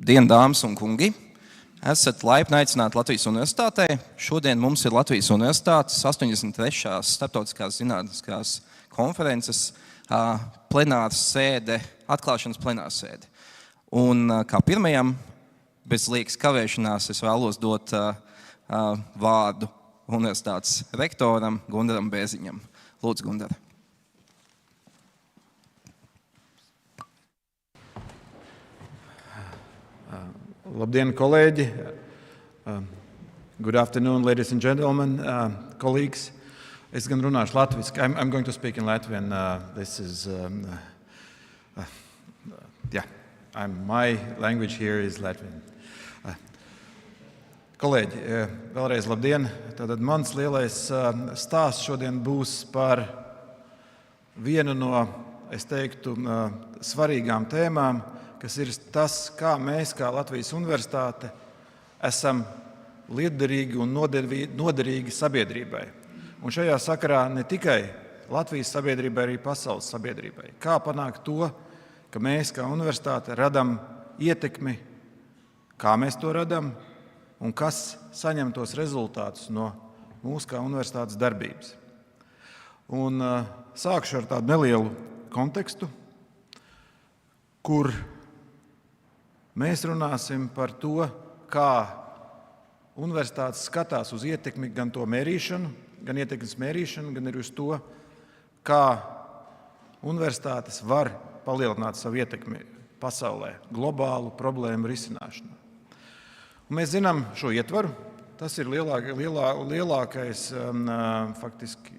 Labdien, dāmas un kungi! Esat laipni aicināti Latvijas Universitātē. Šodien mums ir Latvijas Universitātes 83. starptautiskās zinātniskās konferences plenārsēde, atklāšanas plenārsēde. Un kā pirmajam, bez liekas kavēšanās, es vēlos dot vārdu universitātes rektoram Gundaram Bērziņam. Lūdzu, Gundara. Labdien, kolēģi! Good afternoon, ladies and gentlemen, colleagues. Es gan runāšu latviski. I'm going to speak in Latvian. My language here is Latvian. Kolēģi, vēlreiz labdien! Tātad mans lielais stāsts šodien būs par vienu no, es teiktu, svarīgām tēmām, kas ir tas, kā mēs, kā Latvijas Universitāte, esam lietderīgi un noderīgi sabiedrībai. Un šajā sakarā ne tikai Latvijas sabiedrībai, arī pasaules sabiedrībai. Kā panākt to, ka mēs, kā universitāte, radam ietekmi, kā mēs to radam un kas saņem tos rezultātus no mūsu kā universitātes darbības. Un sākšu ar tādu nelielu kontekstu, kur mēs runāsim par to, kā universitātes skatās uz ietekmi, gan to mērīšanu, gan ietekmes mērīšanu, gan arī uz to, kā universitātes var palielināt savu ietekmi pasaulē, globālu problēmu risināšanā. Un mēs zinām šo ietvaru. Tas ir lielākais faktiski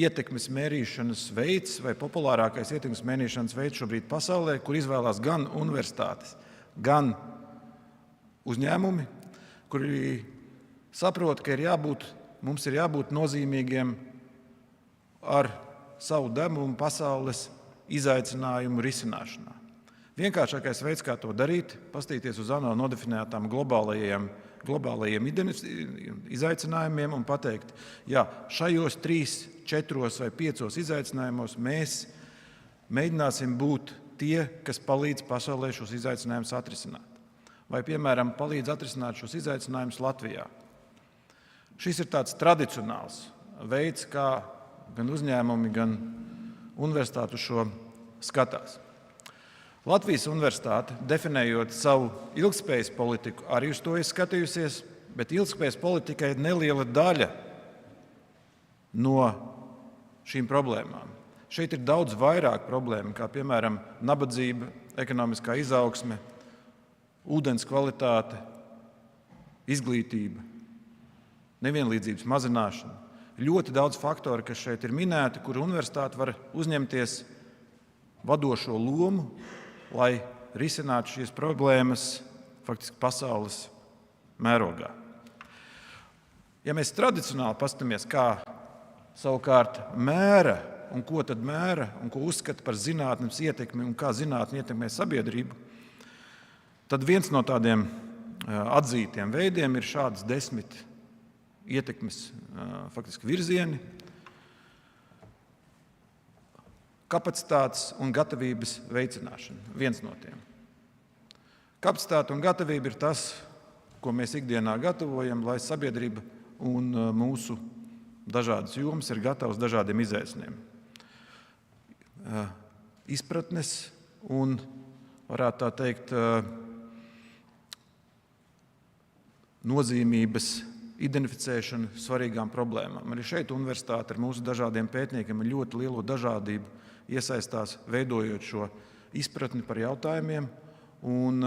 ietekmes mērīšanas veids vai populārākais ietekmes mērīšanas veids šobrīd pasaulē, kur izvēlās gan universitātes, gan uzņēmumi, kuri saprot, ka mums ir jābūt nozīmīgiem ar savu devumu pasaules izaicinājumu risināšanā. Vienkāršākais veids, kā to darīt, paskatīties uz ANO nodefinētām globālajiem izaicinājumiem un pateikt, šajos 3, 4 vai 5 izaicinājumos mēs mēģināsim būt tie, kas palīdz pasaulē šos izaicinājumus atrisināt. Vai, piemēram, palīdz atrisināt šos izaicinājumus Latvijā. Šis ir tāds tradicionāls veids, kā gan uzņēmumi, gan universitāte uz šo skatās. Latvijas Universitāte, definējot savu ilgtspējas politiku, arī uz to ir skatījusies, bet ilgtspējas politika ir neliela daļa no šīm problēmām. Šeit ir daudz vairāk problēmu, kā piemēram nabadzība, ekonomiskā izaugsme, ūdens kvalitāte, izglītība, nevienlīdzības mazināšana. Ļoti daudz faktoru, kas šeit ir minēti, kur universitāte var uzņemties vadošo lomu, lai risinātu šīs problēmas faktiski pasaules mērogā. Ja mēs tradicionāli paskatāmies, kā savukārt mēra un ko tad mēra un ko uzskata par zinātnes ietekmi un kā zinātne ietekmē sabiedrību, tad viens no tādiem atzītiem veidiem ir šādas 10 ietekmes faktiski virzieni. Kapacitātes un gatavības veicināšana, viens no tiem. Kapacitāte un gatavība ir tas, ko mēs ikdienā gatavojam, lai sabiedrība un mūsu dažādas jomas ir gatavas dažādiem izaicinājumiem. Izpratnes un, varētu tā teikt, nozīmības identificēšana svarīgām problēmām. Arī šeit universitāte ar mūsu dažādiem pētniekiem ar ļoti lielo dažādību iesaistās, veidojot šo izpratni par jautājumiem un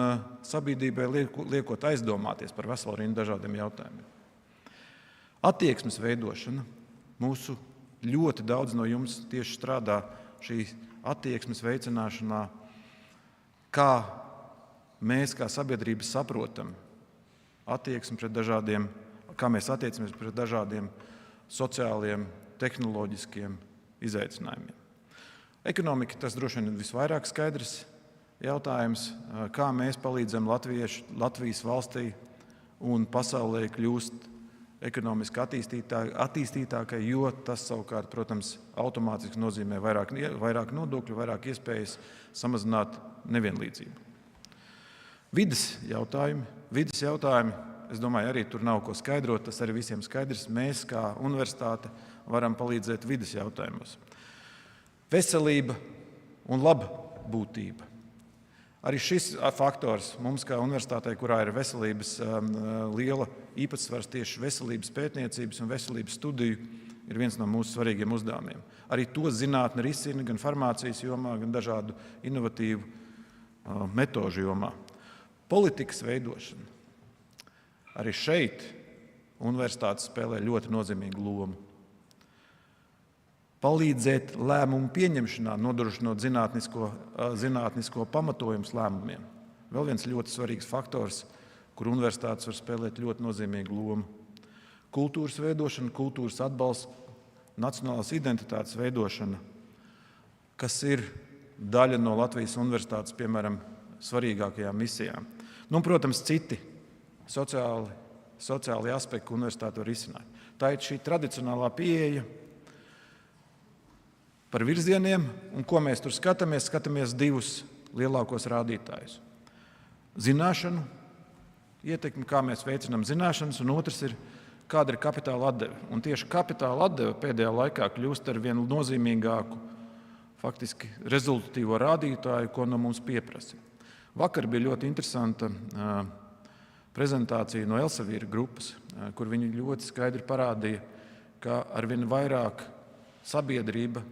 sabiedrībai liekot aizdomāties par veselu rindu dažādiem jautājumiem. Attieksmes veidošana. Mūsu ļoti daudz no jums tieši strādā šī attieksmes veicināšanā, kā mēs kā sabiedrība saprotam attieksmi pret dažādiem, kā mēs attiecamies pret dažādiem sociāliem, tehnoloģiskiem izaicinājumiem. Ekonomika, tas droši vien ir visvairāk skaidrs jautājums, kā mēs palīdzam Latvijas valstī un pasaulē kļūst ekonomiski attīstītākai, jo tas savukārt, protams, automātiski nozīmē vairāk nodokļu, vairāk iespējas samazināt nevienlīdzību. Vides jautājumi, es domāju, arī tur nav ko skaidrot, tas arī visiem skaidrs. Mēs, kā universitāte, varam palīdzēt vides jautājumos. Veselība un labbūtība. Arī šis faktors mums, kā universitātei, kurā ir veselības liela īpatsvars tieši veselības pētniecības un veselības studiju, ir viens no mūsu svarīgiem uzdevumiem. Arī to zinātne risina gan farmācijas jomā, gan dažādu inovatīvu metožu jomā. Politikas veidošana. Arī šeit universitāte spēlē ļoti nozīmīgu lomu. Palīdzēt lēmumu pieņemšanā, nodrošinot zinātnisko pamatojumu lēmumiem. Vēl viens ļoti svarīgs faktors, kur universitātes var spēlēt ļoti nozīmīgu lomu. Kultūras veidošana, kultūras atbalsts, nacionālās identitātes veidošana, kas ir daļa no Latvijas Universitātes, piemēram, svarīgākajām misijām. Protams, citi sociāli aspekti, ko universitāte var risināt. Tā ir šī tradicionālā pieeja par virzieniem, un ko mēs tur skatāmies? Skatāmies divus lielākos rādītājus. Zināšanu ietekmi, kā mēs veicinām zināšanas, un otrs ir, kāda ir kapitāla atdeve. Un tieši kapitāla atdeve pēdējā laikā kļūst ar vienu nozīmīgāku, faktiski rezultatīvo rādītāju, ko no mums pieprasa. Vakar bija ļoti interesanta prezentācija no Elsavīra grupas, kur viņi ļoti skaidri parādīja, ka arvien vairāk sabiedrība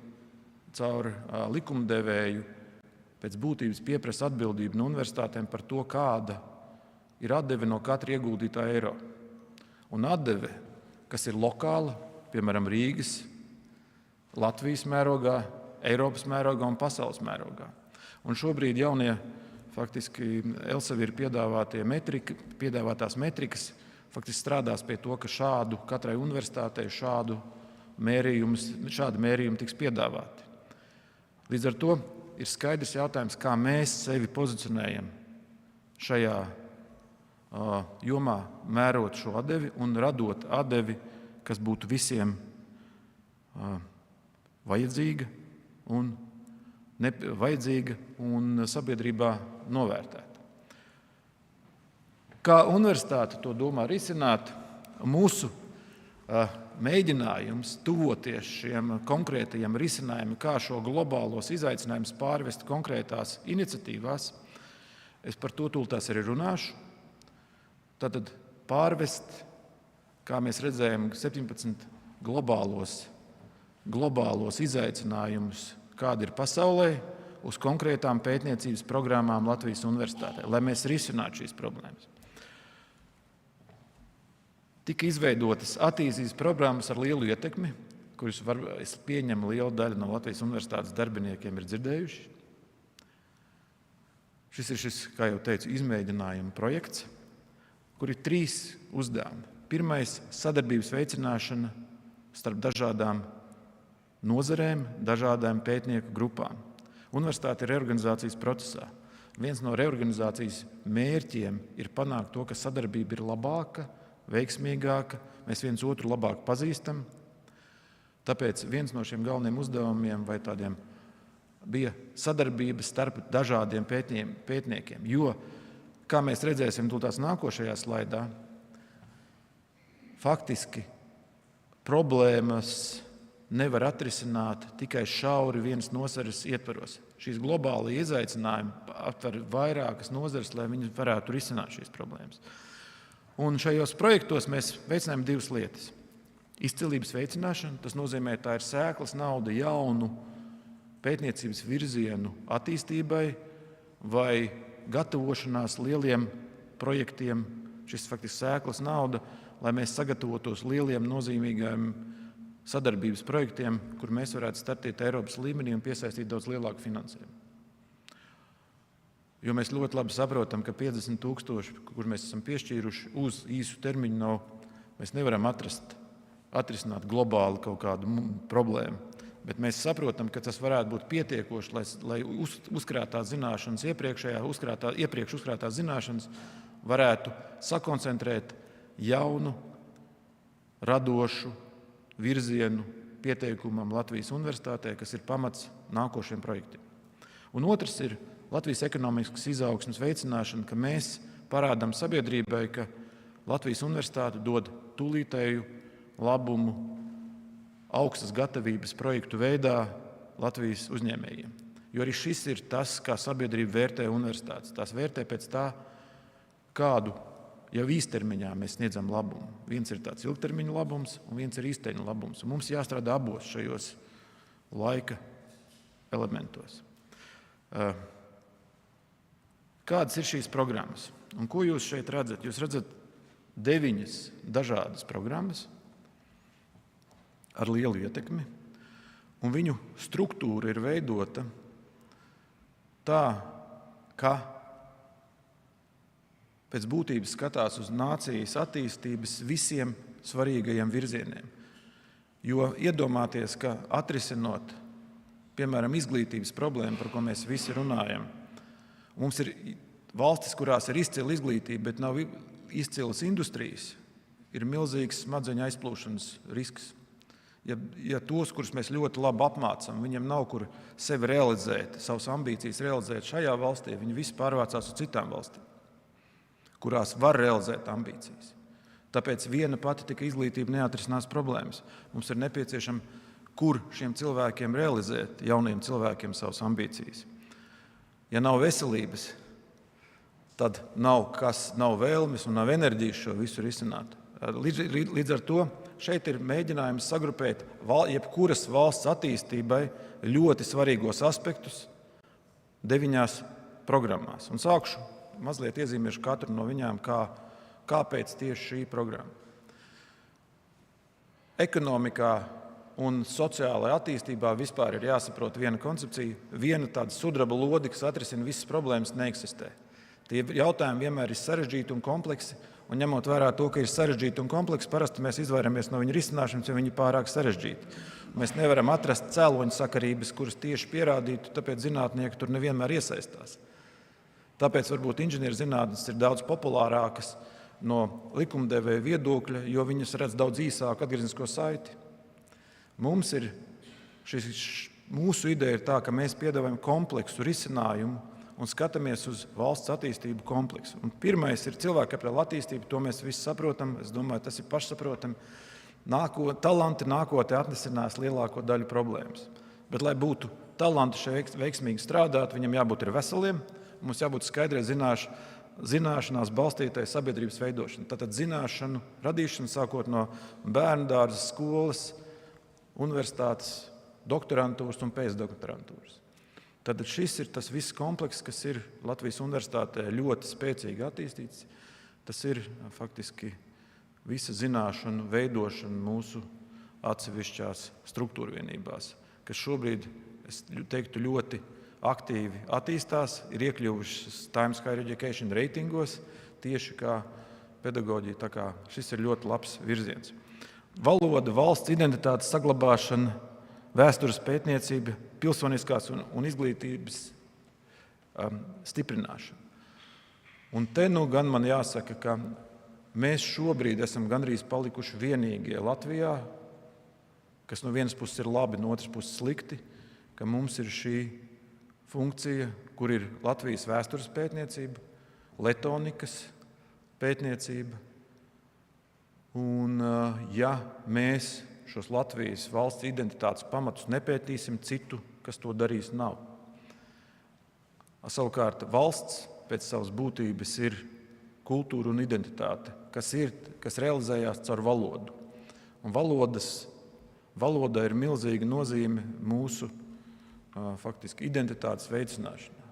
caur likumdevēju pēc būtības pieprasa atbildību no universitātēm par to, kāda ir atdeve no katra ieguldītā eiro. Un atdeve, kas ir lokāla, piemēram, Rīgas, Latvijas mērogā, Eiropas mērogā un pasaules mērogā. Un šobrīd jaunie, faktiski Elsavīra piedāvātās metrikas faktiski strādās pie to, ka katrai universitātei šādi mērījumi tiks piedāvāti. Līdz ar to ir skaidrs jautājums, kā mēs sevi pozicionējam šajā jomā, mērot šo atdevi un radot atdevi, kas būtu visiem vajadzīga un sabiedrībā novērtēta. Kā universitāte to domā risināt, mūsu mēģinājums tuvoties šiem konkrētajiem risinājumiem, kā šo globālos izaicinājumus pārvest konkrētās iniciatīvās, es par to tūlīt arī runāšu. Tātad pārvest, kā mēs redzējām, 17 globālos izaicinājumus, kādi ir pasaulē, uz konkrētām pētniecības programmām Latvijas Universitātē, lai mēs risinātu šīs problēmas. Tika izveidotas attīstības programmas ar lielu ietekmi, kuras es pieņemu liela daļa no Latvijas Universitātes darbiniekiem ir dzirdējuši. Šis ir kā jau teicu, izmēģinājuma projekts, kur ir 3 uzdevumi. Pirmais – sadarbības veicināšana starp dažādām nozarēm, dažādām pētnieku grupām. Universitāte ir reorganizācijas procesā. Viens no reorganizācijas mērķiem ir panākt to, ka sadarbība ir labāka, veiksmīgāka, mēs viens otru labāk pazīstam. Tāpēc viens no šiem galvenajiem uzdevumiem vai tādiem bija sadarbība starp dažādiem pētniekiem. Jo, kā mēs redzēsim tās nākošajā slaidā, faktiski problēmas nevar atrisināt tikai šauri vienas nozares ietvaros. Šīs globālie izaicinājumi aptver vairākas nozares, lai viņi varētu risināt šīs problēmas. Un šajos projektos mēs veicinājām 2 lietas. Izcilības veicināšana, tas nozīmē, tā ir sēklas nauda jaunu pētniecības virzienu attīstībai vai gatavošanās lieliem projektiem. Šis faktiski sēklas nauda, lai mēs sagatavotos lieliem nozīmīgiem sadarbības projektiem, kur mēs varētu startēt Eiropas līmenī un piesaistīt daudz lielāku finansējumu. Jo mēs ļoti labi saprotam, ka 50 000, kur mēs esam piešķīruši uz īsu termiņu, mēs nevaram atrisināt globāli kaut kādu problēmu. Bet mēs saprotam, ka tas varētu būt pietiekoši, lai uzkrātās zināšanas, iepriekš uzkrātās zināšanas varētu sakoncentrēt jaunu, radošu virzienu pieteikumam Latvijas Universitātē, kas ir pamats nākošiem projektiem. Un otrs ir Latvijas ekonomiskas izaugsmes veicināšana, ka mēs parādām sabiedrībai, ka Latvijas Universitāte dod tūlītēju labumu augstas gatavības projektu veidā Latvijas uzņēmējiem. Jo arī šis ir tas, kā sabiedrība vērtē universitātes. Tās vērtē pēc tā, kādu jau īstermiņā mēs sniedzam labumu. Viens ir tāds ilgtermiņa labums, un viens ir īstermiņa labums. Un mums jāstrādā abos šajos laika elementos. Kādas ir šīs programmas? Un ko jūs šeit redzat? Jūs redzat 9 dažādas programmas ar lielu ietekmi, un viņu struktūra ir veidota tā, ka pēc būtības skatās uz nācijas attīstības visiem svarīgajiem virzieniem. Jo iedomāties, ka atrisinot, piemēram, izglītības problēmu, par ko mēs visi runājam, mums ir valstis, kurās ir izcila izglītība, bet nav izcilas industrijas, ir milzīgs smadzeņu aizplūšanas risks. Ja tos, kurus mēs ļoti labi apmācam, viņiem nav kur sevi realizēt, savas ambīcijas realizēt šajā valstī, viņi visi pārvācās uz citām valstīm, kurās var realizēt ambīcijas. Tāpēc viena pati tikai izglītība neatrisinās problēmas. Mums ir nepieciešama, kur šiem cilvēkiem realizēt, jauniem cilvēkiem savas ambīcijas. Ja nav veselības, tad nav vēlmes un nav enerģijas šo visu risināt. Līdz ar to šeit ir mēģinājums sagrupēt jebkuras valsts attīstībai ļoti svarīgos aspektus 9 programmās. Un sākšu, mazliet iezīmēšu katru no viņām, kāpēc tieši šī programma. Ekonomikā un sociālajā attīstībā vispār ir jāsaprot viena koncepcija. Viena tāda sudraba lode, kas atrisina visas problēmas, neeksistē. Tie jautājumi vienmēr ir sarežģīti un kompleksi, un ņemot vērā to, ka ir sarežģīti un kompleksi, parasti mēs izvairamies no viņu risināšanas, jo viņi ir pārāk sarežģīti. Mēs nevaram atrast cēloņu sakarības, kuras tieši pierādītu, tāpēc zinātnieki tur nevienmēr iesaistās. Tāpēc varbūt inženierzinātnes ir daudz populārākas no likumdevēja viedokļa, jo viņas redz daudz īsāku atgrieznisko saiti. Mūsu ideja ir tā, ka mēs piedāvājam kompleksu risinājumu un skatāmies uz valsts attīstību kompleksu. Un pirmais ir cilvēka kapitāla attīstība, to mēs visi saprotam, es domāju, tas ir pašsaprotam. Talanti nākotnē atnesinās lielāko daļu problēmas. Bet, lai būtu talanti šeit veiksmīgi strādāt, viņam jābūt ir veseliem, mums jābūt skaidrai zināšanās balstītai sabiedrības veidošana. Tātad zināšanu radīšana sākot no bērndārza, skolas, universitātes, doktorantūras un pēcdoktorantūras. Tad šis ir tas viss komplekss, kas ir Latvijas Universitātē ļoti spēcīgi attīstīts. Tas ir faktiski visa zināšanu veidošana mūsu atsevišķās struktūrvienībās, kas šobrīd, es teiktu, ļoti aktīvi attīstās, ir iekļuvušas Times Higher Education reitingos, tieši kā pedagoģija. Tā kā šis ir ļoti labs virziens. Valoda, valsts identitātes saglabāšana, vēstures pētniecība, pilsoniskās un izglītības stiprināšana. Un te gan man jāsaka, ka mēs šobrīd esam gandrīz palikuši vienīgie Latvijā, kas no vienas puses ir labi, no otras puses slikti, ka mums ir šī funkcija, kur ir Latvijas vēstures pētniecība, letonikas pētniecība. Un ja mēs šos Latvijas valsts identitātes pamatus nepētīsim, citu, kas to darīs, nav. Savukārt valsts pēc savas būtības ir kultūra un identitāte, kas realizējās caur valodu. Un valoda ir milzīga nozīme mūsu faktiski identitātes veicināšanā.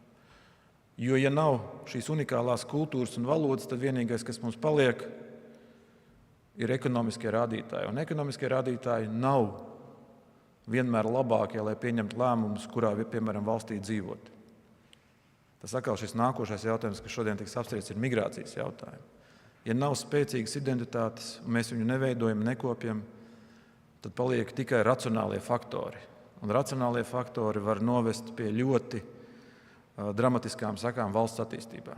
Jo, ja nav šīs unikālās kultūras un valodas, tad vienīgais, kas mums paliek, ir ekonomiskie rādītāji. Un ekonomiskie rādītāji nav vienmēr labākie, lai pieņemtu lēmumus, kurā, piemēram, valstī dzīvot. Tas atkal šis nākošais jautājums, kas šodien tiks apspriests, ir migrācijas jautājumi. Ja nav spēcīgas identitātes, un mēs viņu neveidojam, nekopjam, tad paliek tikai racionālie faktori. Un racionālie faktori var novest pie ļoti dramatiskām sakām valsts attīstībā.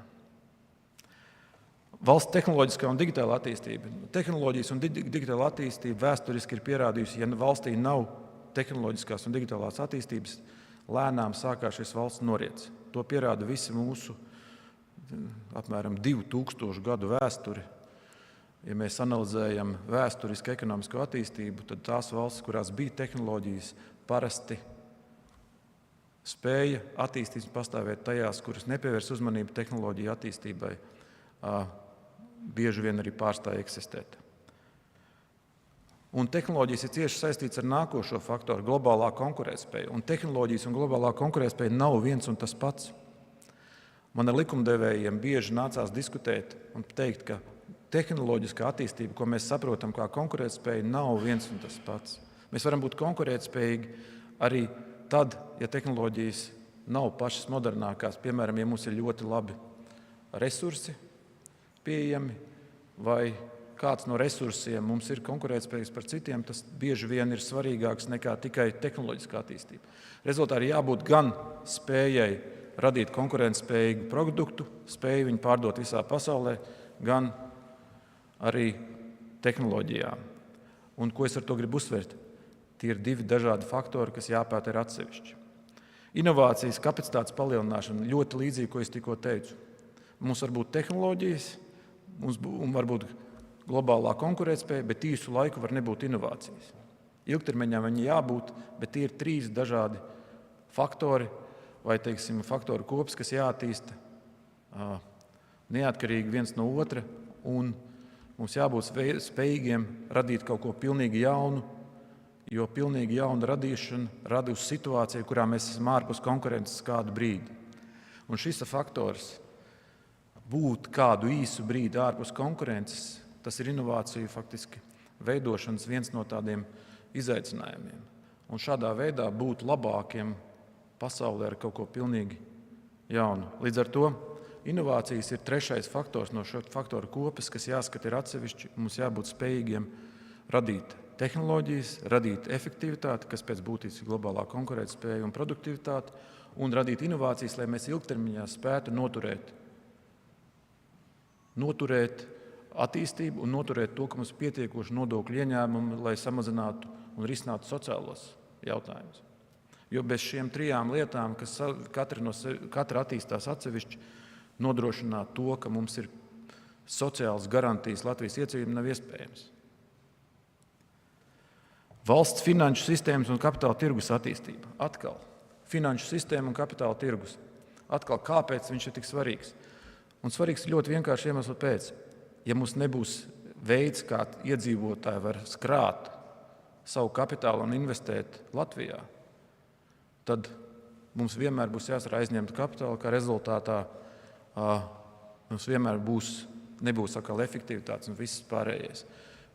Valsts tehnoloģiskā un digitāla attīstība. Tehnoloģijas un digitāla attīstība vēsturiski ir pierādījusi, ja valstī nav tehnoloģiskās un digitālās attīstības, lēnām sākās šis valsts noriets. to pierāda visi mūsu apmēram 2000 gadu vēsturi. Ja mēs analizējam vēsturisku ekonomisko attīstību, tad tās valstis, kurās bija tehnoloģijas, parasti spēja attīstīt un pastāvēt tajās, kuras nepievērs uzmanību tehnoloģiju attīstībai, bieži vien arī pārstāja eksistēt. Un tehnoloģijas ir cieši saistīts ar nākošo faktoru – globālā konkurētspēja. Un tehnoloģijas un globālā konkurētspēja nav viens un tas pats. Man ar likumdevējiem bieži nācās diskutēt un teikt, ka tehnoloģiskā attīstība, ko mēs saprotam kā konkurētspēja, nav viens un tas pats. Mēs varam būt konkurētspējīgi arī tad, ja tehnoloģijas nav pašas modernākās. Piemēram, ja mums ir ļoti labi resursi pieejami vai kāds no resursiem mums ir konkurētspējīgs par citiem, tas bieži vien ir svarīgāks nekā tikai tehnoloģiskā attīstība. Rezultātā ir jābūt gan spējai radīt konkurētspējīgu produktu, spēju viņu pārdot visā pasaulē, gan arī tehnoloģijām. Un ko es ar to gribu uzsvērt? Tie ir divi dažādi faktori, kas jāpēta ir atsevišķi. Inovācijas, kapacitātes palielināšana ļoti līdzīgi, ko es tikko teicu. Mums var būt tehnoloģijas, un varbūt globālā konkurētspēja, bet īsu laiku var nebūt inovācijas. Ilgtermiņā viņi jābūt, bet tie ir trīs dažādi faktori, vai teiksim, faktoru kops, kas jāattīsta neatkarīgi viens no otra, un mums jābūt spējīgiem radīt kaut ko pilnīgi jaunu, jo pilnīgi jauna radīšana rada uz situāciju, kurā mēs esam ārpus konkurences kādu brīdi. Un šis faktors būt kādu īsu brīdi ārpus konkurences, tas ir inovāciju faktiski veidošanas viens no tādiem izaicinājumiem. Un šādā veidā būt labākiem pasaulē ar kaut ko pilnīgi jaunu. Līdz ar to inovācijas ir trešais faktors no šo faktoru kopas, kas jāskata ir atsevišķi. Mums jābūt spējīgiem radīt tehnoloģijas, radīt efektivitāti, kas pēc būtības ir globālā konkurētspēja un produktivitāte, un radīt inovācijas, lai mēs ilgtermiņā spētu noturēt attīstību un noturēt to, ka mums ir pietiekoši nodokļu ieņēmumi, lai samazinātu un risinātu sociālos jautājumus. Jo bez šiem trijām lietām, kas katra attīstās atsevišķi, nodrošināt to, ka mums ir sociālas garantijas Latvijas iedzīvotājiem, nav iespējams. Valsts finanšu sistēmas un kapitāla tirgus attīstība. Atkal, finanšu sistēma un kapitāla tirgus. Atkal, kāpēc viņš ir tik svarīgs? Un svarīgs ļoti vienkārši iemeslu pēc. Ja mums nebūs veids, kā iedzīvotāji var skrāt savu kapitālu un investēt Latvijā, tad mums vienmēr būs jāsarā aizņemta kapitāla, kā rezultātā mums vienmēr nebūs atkal efektivitātes un viss pārējais.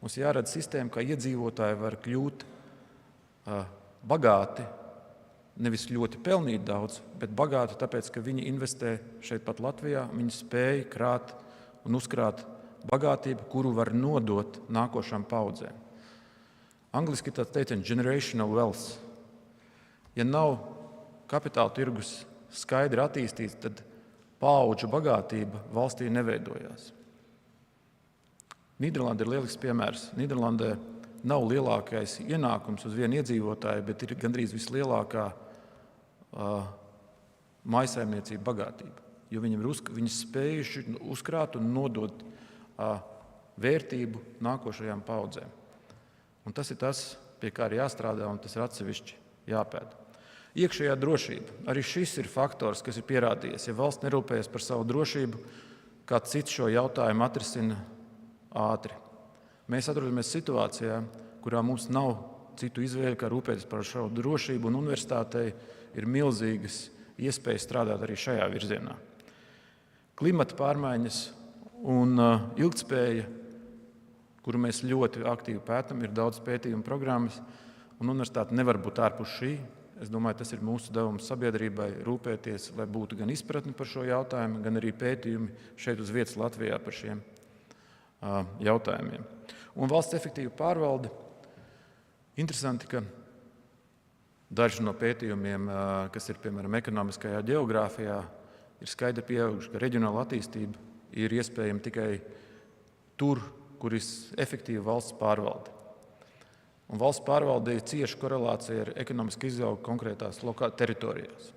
Mums jārada sistēma, kā iedzīvotāji var kļūt bagāti, nevis ļoti pelnīt daudz, bet bagāti tāpēc, ka viņi investē šeit pat Latvijā, viņi spēj krāt un uzkrāt bagātību, kuru var nodot nākošām paudzēm. Angliski tāds teiciens generational wealth. Ja nav kapitāla tirgus skaidri attīstīts, tad paudžu bagātība valstī neveidojās. Nīderlanda ir lielisks piemērs. Nīderlandē nav lielākais ienākums uz vienu iedzīvotāju, bet ir gandrīz vislielākā mājsaimniecība bagātība. Jo viņi spējuši uzkrāt un nodot vērtību nākošajām paudzēm. Un tas ir tas, pie kā ir jāstrādā, un tas ir atsevišķi jāpēta. Iekšējā drošība. Arī šis ir faktors, kas ir pierādījies. Ja valsts nerūpējas par savu drošību, kāds cits šo jautājumu atrisina ātri. Mēs atrodamies situācijā, kurā mums nav citu izvēļu, kā rūpēties par šo drošību, un universitātei ir milzīgas iespējas strādāt arī šajā virzienā. Klimata pārmaiņas un ilgtspēja, kuru mēs ļoti aktīvi pētam, ir daudz pētījumu programmas, un universitāte nevar būt ārpus šī. Es domāju, tas ir mūsu devums sabiedrībai rūpēties, lai būtu gan izpratni par šo jautājumu, gan arī pētījumi šeit uz vietas Latvijā par šiem jautājumiem. Un valsts efektīva pārvalde. Interesanti, ka daži no pētījumiem, kas ir piemēram ekonomiskajā ģeogrāfijā, ir skaidri pieauguši, ka reģionāla attīstība ir iespējama tikai tur, kur ir efektīva valsts pārvalde. Un valsts pārvalde ir cieša korelācija ar ekonomisku izaugu konkrētās teritorijās.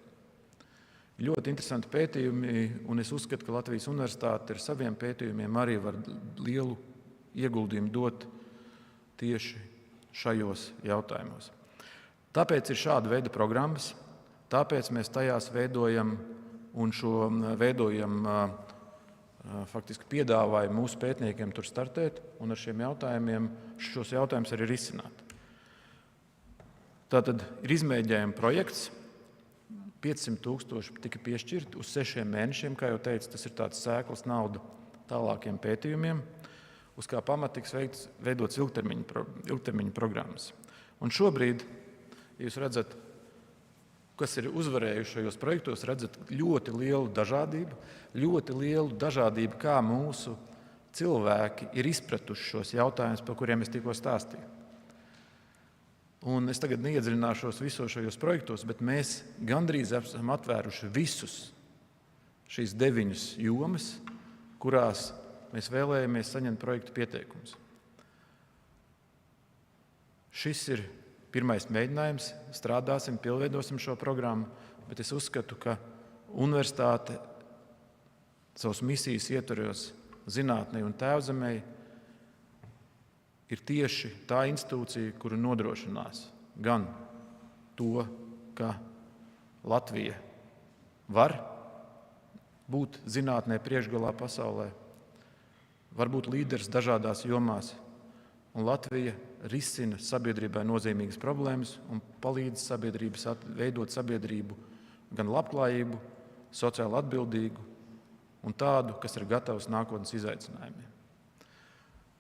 Ļoti interesanti pētījumi, un es uzskatu, ka Latvijas Universitāte ar saviem pētījumiem arī var lielu ieguldījumu dot tieši šajos jautājumos. Tāpēc ir šāda veida programmas, tāpēc mēs tajās veidojam un faktiski piedāvājam mūsu pētniekiem tur startēt un ar šiem jautājumiem šos jautājumus arī risināt. Tātad ir izmēģinājuma projekts. 500,000 tika piešķirti uz 6 mēnešiem, kā jau teicu, tas ir tāds sēklas nauda tālākiem pētījumiem, uz kā pamata tiks veidots ilgtermiņa programmas. Un šobrīd, ja jūs redzat, kas ir uzvarējuši šajos projektos, redzat ļoti lielu dažādību, kā mūsu cilvēki ir izpratuši šos jautājumus, par kuriem es tikko stāstīju. Un es tagad neiedziļināšos visos šajos projektos, bet mēs gandrīz esam atvēruši visus šīs 9 jomas, kurās mēs vēlējamies saņemt projektu pieteikumus. Šis ir pirmais mēģinājums, strādāsim, pilnveidosim šo programmu, bet es uzskatu, ka universitāte savas misijas ietvaros zinātnei un tēvzemei ir tieši tā institūcija, kura nodrošinās gan to, ka Latvija var būt zinātnē priekšgalā pasaulē, var būt līderis dažādās jomās, un Latvija risina sabiedrībai nozīmīgas problēmas un palīdz veidot sabiedrību gan labklājību, sociāli atbildīgu un tādu, kas ir gatavs nākotnes izaicinājumiem.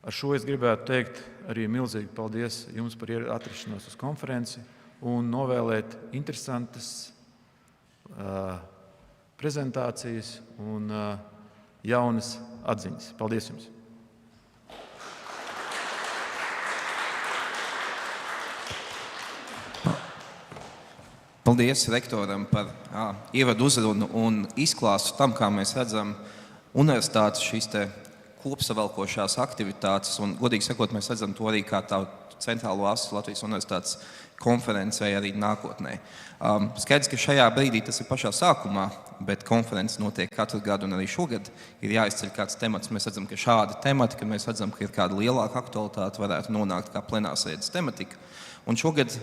Ar šo es gribētu teikt arī milzīgi paldies jums par atrašanos uz konferenci un novēlēt interesantas prezentācijas un jaunas atziņas. Paldies jums! Paldies rektoram par ievadu uzrunu un izklāstu tam, kā mēs redzam universitātes šīs kopsavalkošās aktivitātes, un, godīgi sakot, mēs redzam to arī kā tādu centrālo asu Latvijas Universitātes konferencei arī nākotnē. Skaidrs, ka šajā brīdī tas ir pašā sākumā, bet konferences notiek katru gadu, un arī šogad ir jāizceļ kāds temats. Mēs redzam, ka šādi temati, kad mēs redzam, ka ir kāda lielāka aktualitāte, varētu nonākt kā plenārsēdes tematika. Un šogad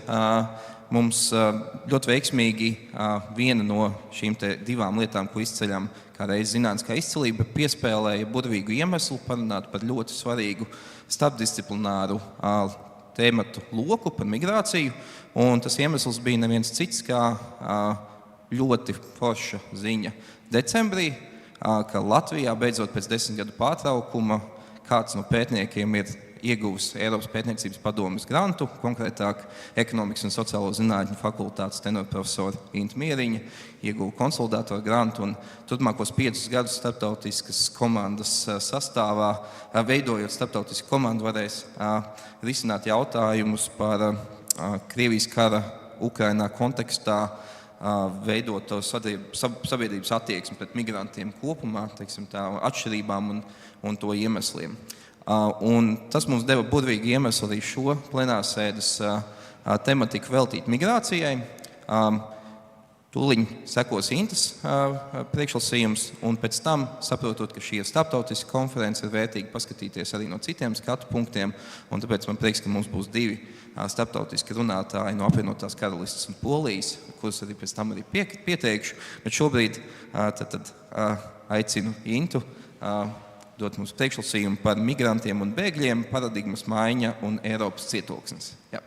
mums ļoti veiksmīgi viena no šīm 2 lietām, ko izceļam, kā reiz zinātniskā izcilība, piespēlēja burvīgu iemeslu parunāt par ļoti svarīgu starpdisciplināru tēmatu loku par migrāciju. Un tas iemesls bija neviens cits, kā ļoti forša ziņa decembrī, ka Latvijā beidzot pēc 10 gadu pārtraukuma kāds no pētniekiem ir ieguvis Eiropas pētniecības padomes grantu, konkrētāk ekonomikas un sociālo zinātņu fakultātes tenūrprofesore Inta Mieriņa ieguva konsolidātoru grantu un turpmākos 5 gadus starptautiskas komandas sastāvā, veidojot starptautisku komandu, varēs risināt jautājumus par Krievijas kara Ukrainā kontekstā, veidot sabiedrības attieksmi pret migrantiem kopumā, teiksim tā, atšķirībām un to iemesliem. Un tas mums deva burvīgu iemeslu arī šo plenārsēdes tematiku veltīt migrācijai. Tūliņ sekos Intas priekšlasījums, un pēc tam, saprotot, ka šī ir starptautiska konference, ir vērtīgi paskatīties arī no citiem skatu punktiem, un tāpēc man prieks, ka mums būs 2 starptautiski runātāji no apvienotās Karalistes un Polijas, kurus arī pēc tam arī pieteikšu, bet šobrīd tad aicinu Intu dot mums priekšlasījumu par migrantiem un bēgļiem, paradigmas, maiņa un Eiropas cietoksnis. Jā.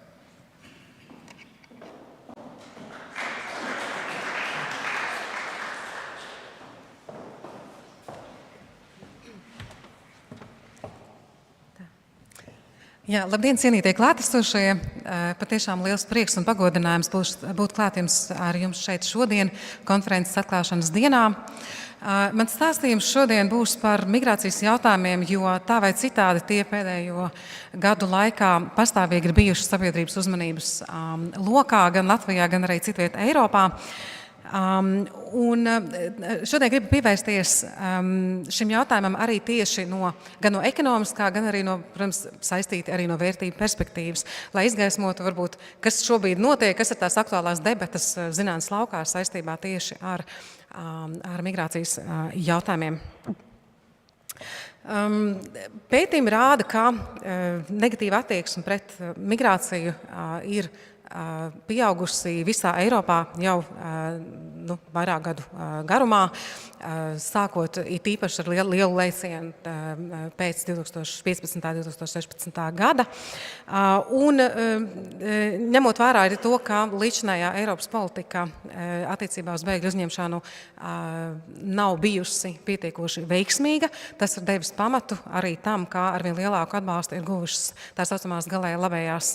Jā, labdien, cienītie klātesošie! Patiešām liels prieks un pagodinājums būt klāt ar jums šeit šodien, konferences atklāšanas dienā. Mans stāstījums šodien būs par migrācijas jautājumiem, jo tā vai citādi tie pēdējo gadu laikā pastāvīgi ir bijuši sabiedrības uzmanības lokā, gan Latvijā, gan arī citviet Eiropā. Un šodien gribu pievērsties šim jautājumam arī tieši gan no ekonomiskā, gan arī protams, saistīti arī no vērtību perspektīvas, lai izgaismotu varbūt, kas šobrīd notiek, kas ir tās aktuālās debatas zinātnes laukā saistībā tieši ar ar migrācijas jautājumiem. Pētījumi rāda, ka negatīva attieksme pret migrāciju ir pieaugusi visā Eiropā jau vairāk gadu garumā, sākot it īpaši ar lielu lēcienu pēc 2015. 2016. gada. Un ņemot vērā arī to, ka līdzinājā Eiropas politika attiecībā uz bēgļu uzņemšanu nav bijusi pietiekoši veiksmīga, tas ir devis pamatu arī tam, kā arvien lielāku atbalstu ir guvušas tā saucamās galēji labējās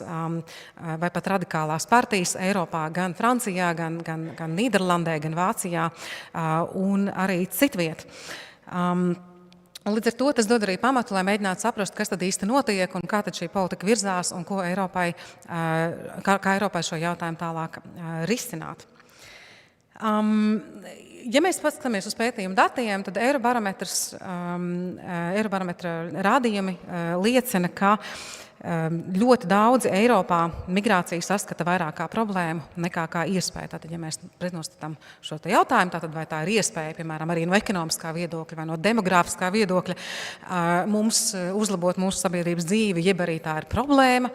vai pat radikālās partijas Eiropā, gan Francijā, gan Nīderlandē, gan Vācijā un arī citviet. Līdz ar to tas dod arī pamatu, lai mēģinātu saprast, kas tad īsti notiek un kā tad šī politika virzās un ko Eiropai, kā Eiropai šo jautājumu tālāk risināt. Ja mēs paskatāmies uz pētījumu datiem, tad Eirobarometra rādījumi liecina, ka ļoti daudzi Eiropā migrāciju saskata vairāk kā problēmu nekā kā iespēju. Tātad, ja mēs pretnostatām šo jautājumu, tātad vai tā ir iespēja, piemēram, arī no ekonomiskā viedokļa vai no demogrāfiskā viedokļa, mums uzlabot mūsu sabiedrības dzīvi, jeb arī tā ir problēma,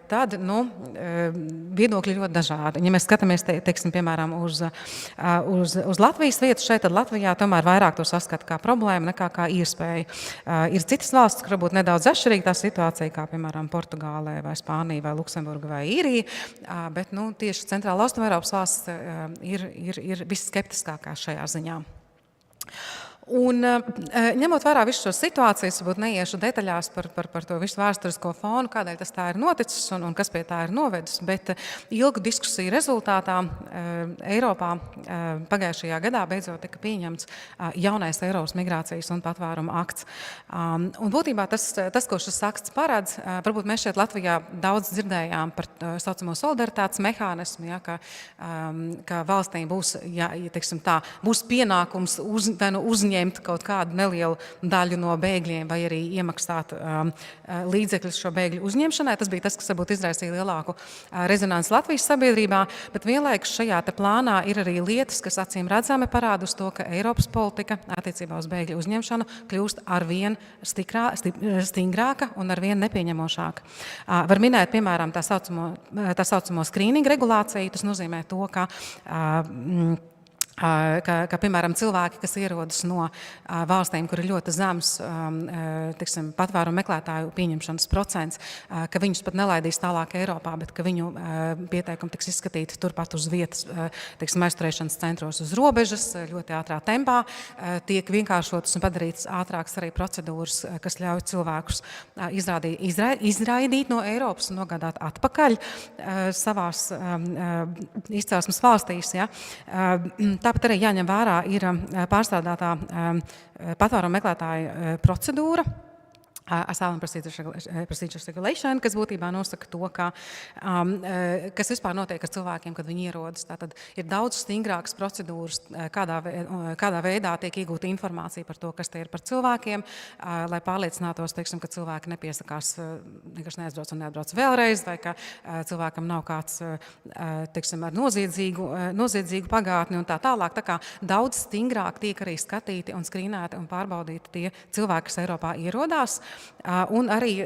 tad viedokļi ir ļoti dažādi. Ja mēs skatāmies, teiksim, piemēram, uz Latvijas vietu šeit, tad Latvijā tomēr vairāk to saskata kā problēma nekā kā iespēja. Ir citas valsts, kur varbūt nedaudz atšķirīga tā situācija, kā, piemēram, Portugālē, vai Spānija, vai Luksemburga, vai Īrija, bet tieši centrāla Austruma Eiropas valsts ir visskeptiskākās šajā ziņā. Un, ņemot vērā visu šo situācijas, varbūt neiešu detaļās par to visu vēsturisko fonu, kādēļ tas tā ir noticis un kas pie tā ir novedis, bet ilgu diskusiju rezultātā Eiropā pagājušajā gadā beidzot tika pieņemts jaunais Eiropas migrācijas un patvērumu akts. Un būtībā tas, ko šis akts paredz, varbūt mēs šeit Latvijā daudz dzirdējām par saucamo solidaritātes mehānismu, ja, ka valstīm būs, ja, teiksim tā, būs pienākums uzņemt kaut kādu nelielu daļu no bēgļiem vai arī iemaksāt līdzekļus šo bēgļu uzņemšanai. Tas bija tas, kas varbūt izraisīja lielāku rezonanci Latvijas sabiedrībā, bet vienlaikus šajā plānā ir arī lietas, kas acīm redzami parāda uz to, ka Eiropas politika attiecībā uz bēgļu uzņemšanu kļūst arvien stingrāka un arvien nepieņemošāka. Var minēt, piemēram, tā saucamo skrīningu regulāciju. Tas nozīmē to, ka piemēram, cilvēki, kas ierodas no valstīm, kur ir ļoti zems patvērumu meklētāju pieņemšanas procents, ka viņus pat nelaidīs tālāk Eiropā, bet ka viņu pieteikumi tiks izskatīti turpat uz vietas, aizturēšanas centros uz robežas, ļoti ātrā tempā, tiek vienkāršotas un padarītas ātrākas arī procedūras, kas ļauj cilvēkus izraidīt no Eiropas un nogādāt atpakaļ savās izcelsmes valstīs. Ja. Tāpat arī jāņem vērā ir pārstrādātā patvērumu meklētāju procedūra. Asylum procedures regulation, kas būtībā nosaka to, kas vispār notiek ar cilvēkiem, kad viņi ierodas. Tātad ir daudz stingrākas procedūras, kādā veidā tiek iegūta informācija par to, kas tie ir par cilvēkiem, lai pārliecinātos, teiksim, ka cilvēki nepiesakās, vienkārši neatbrauc vēlreiz, vai ka cilvēkam nav kāds, teiksim, ar noziedzīgu pagātni un tā tālāk. Tā kā daudz stingrāk tiek arī skatīti un skrīnēti un pārbaudīti tie cilvēki, kas Eiropā ierodās. Un arī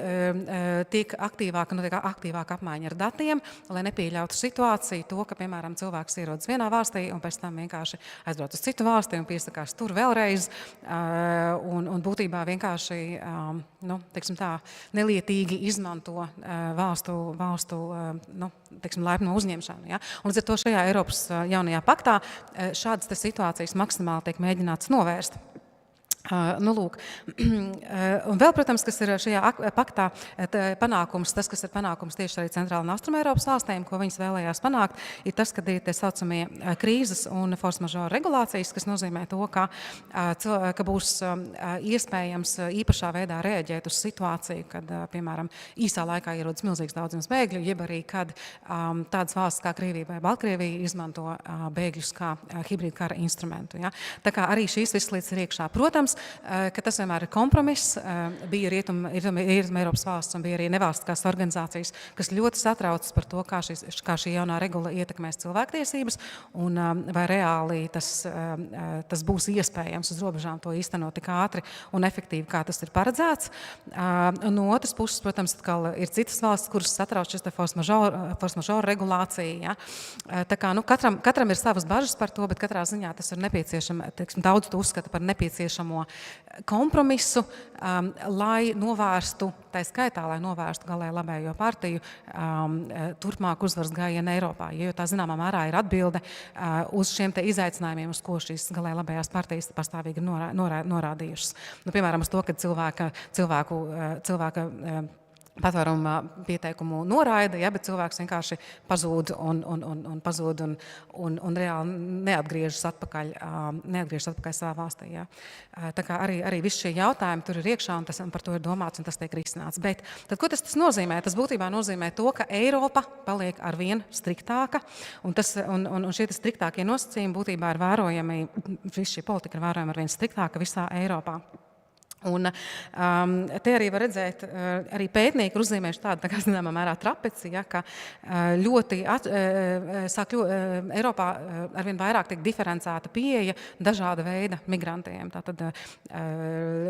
tiek aktīvāka apmaiņa ar datiem, lai nepieļautu situāciju to, ka, piemēram, cilvēks ierodas vienā valstī un pēc tam vienkārši aizbrauc uz citu valsti un piesakās tur vēlreiz un būtībā vienkārši, teiksim tā, nelietīgi izmanto valstu laipno uzņemšanu. Ja? Un līdz ar to šajā Eiropas jaunajā paktā šādas situācijas maksimāli tiek mēģināts novērst. Lūk. Un vēl, protams, kas ir šajā paktā panākums, tas, kas ir panākums tieši arī centrāla un austruma Eiropas valstīm, ko viņas vēlējās panākt, ir tas, ka ir tie saucamie krīzes un force majeure regulācijas, kas nozīmē to, ka būs iespējams īpašā veidā reaģēt uz situāciju, kad, piemēram, īsā laikā ierodas milzīgs daudzums bēgļu, jeb arī, kad tādas valsts kā Krievija vai Baltkrievija izmanto bēgļus kā hibrīdu kara instrumentu. Ja? Tā kā arī šīs visas lietas ir iekšā. Protams, protams, ka tas vienmēr ir kompromiss. Bija Rietuma Eiropas valsts un bija arī nevalstiskās organizācijas, kas ļoti satraucas par to, kā šī jaunā regula ietekmēs cilvēktiesības un vai reāli tas būs iespējams uz robežām to īstenot tik ātri un efektīvi, kā tas ir paredzēts. No otras puses, protams, ir citas valstis, kuras satrauc šis force majeure regulācija. Ja? Tā kā, katram ir savas bažas par to, bet katrā ziņā tas ir nepieciešams, daudz to uzskata par nepieciešamo kompromisu, lai novērstu, tā skaitā, lai novērstu galēji labējo partiju turpmāk uzvaras gājienu Eiropā, jo tā zināmā mērā ir atbilde uz šiem te izaicinājumiem, uz ko šīs galēji labējās partijas pastāvīgi norādījušas. Piemēram, uz to, ka cilvēku patvēruma pieteikumu noraida, ja, bet cilvēks vienkārši pazūd un reāli neatgriežas atpakaļ savā valstī. Ja. Tā kā arī visi šie jautājumi tur ir iekšā un par to ir domāts un tas tiek risināts. Bet tad, ko tas nozīmē? Tas būtībā nozīmē to, ka Eiropa paliek arvien striktāka un šie striktākie nosacījumi būtībā ir vērojami, viss šī politika ir vērojama arvien striktāka visā Eiropā. Un te arī var redzēt, arī pētnieki ir uzzīmējuši tādu, kā zināmā mērā trapeci, ja, ka Eiropā arvien vairāk tiek diferencēta pieeja dažāda veida migrantiem, tātad,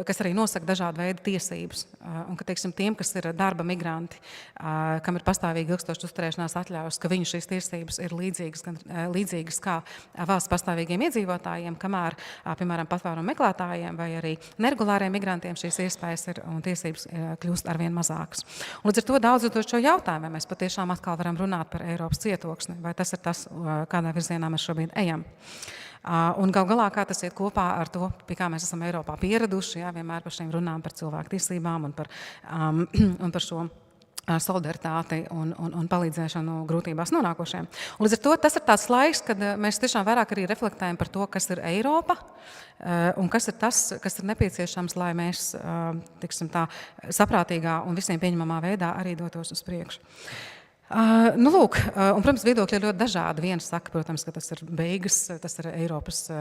kas arī nosaka dažāda veida tiesības. Un ka, teiksim, tiem, kas ir darba migranti, kam ir pastāvīgi ilgstošas uzturēšanās atļaujas, ka viņu šīs tiesības ir līdzīgas kā valsts pastāvīgiem iedzīvotājiem, kamēr, piemēram, patvērumu meklētājiem vai arī neregulāriem migrantiem šīs iespējas un tiesības kļūst arvien mazākas. Un līdz ar to daudz uzdot šo jautājumu, vai mēs patiešām atkal varam runāt par Eiropas cietoksni, vai tas ir tas, kādā virzienā mēs šobrīd ejam. Un gal galā, kā tas iet kopā ar to, pie kā mēs esam Eiropā pieraduši, ja, vienmēr par šīm runām par cilvēku tiesībām un par šo solidaritāti un palīdzēšanu grūtībās nonākošiem. Un līdz ar to tas ir tāds laiks, kad mēs tiešām vairāk arī reflektējam par to, kas ir Eiropa un kas ir tas, kas ir nepieciešams, lai mēs, tiksim tā, saprātīgā un visiem pieņemamā veidā arī dotos uz priekšu. Lūk, un, protams, viedokļi ir ļoti dažādi. Viens saka, protams, ka tas ir beigas, tas ir Eiropas,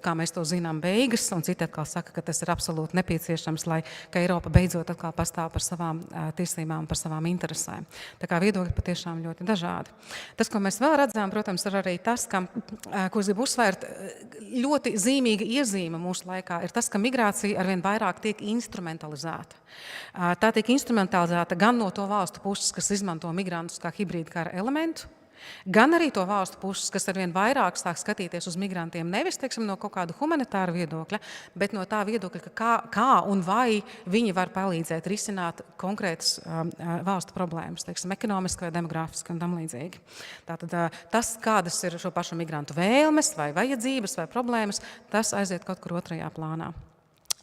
kā mēs to zinām, beigas, un citi atkal saka, ka tas ir absolūti nepieciešams, ka Eiropa beidzot atkal pastāv par savām tiesībām, par savām interesēm. Tā kā viedokļi patiešām ļoti dažādi. Tas, ko mēs vēl redzam, protams, ir arī tas, ko es gribu uzsvērt, ļoti zīmīga iezīme mūsu laikā ir tas, ka migrācija arvien vairāk tiek instrumentalizēta. Tā tiek instrumentalizēta gan no to valstu puses, kas izmanto migrantus kā hibrīdu kara elementu, gan arī to valstu puses, kas arvien vairāk sāk skatīties uz migrantiem nevis, teiksim, no kaut kāda humanitāra viedokļa, bet no tā viedokļa, ka kā un vai viņi var palīdzēt risināt konkrētas valstu problēmas, teiksim, ekonomiski vai demografiski un tam līdzīgi. Tātad tas, kādas ir šo pašu migrantu vēlmes vai vajadzības vai problēmas, tas aiziet kaut kur otrajā plānā.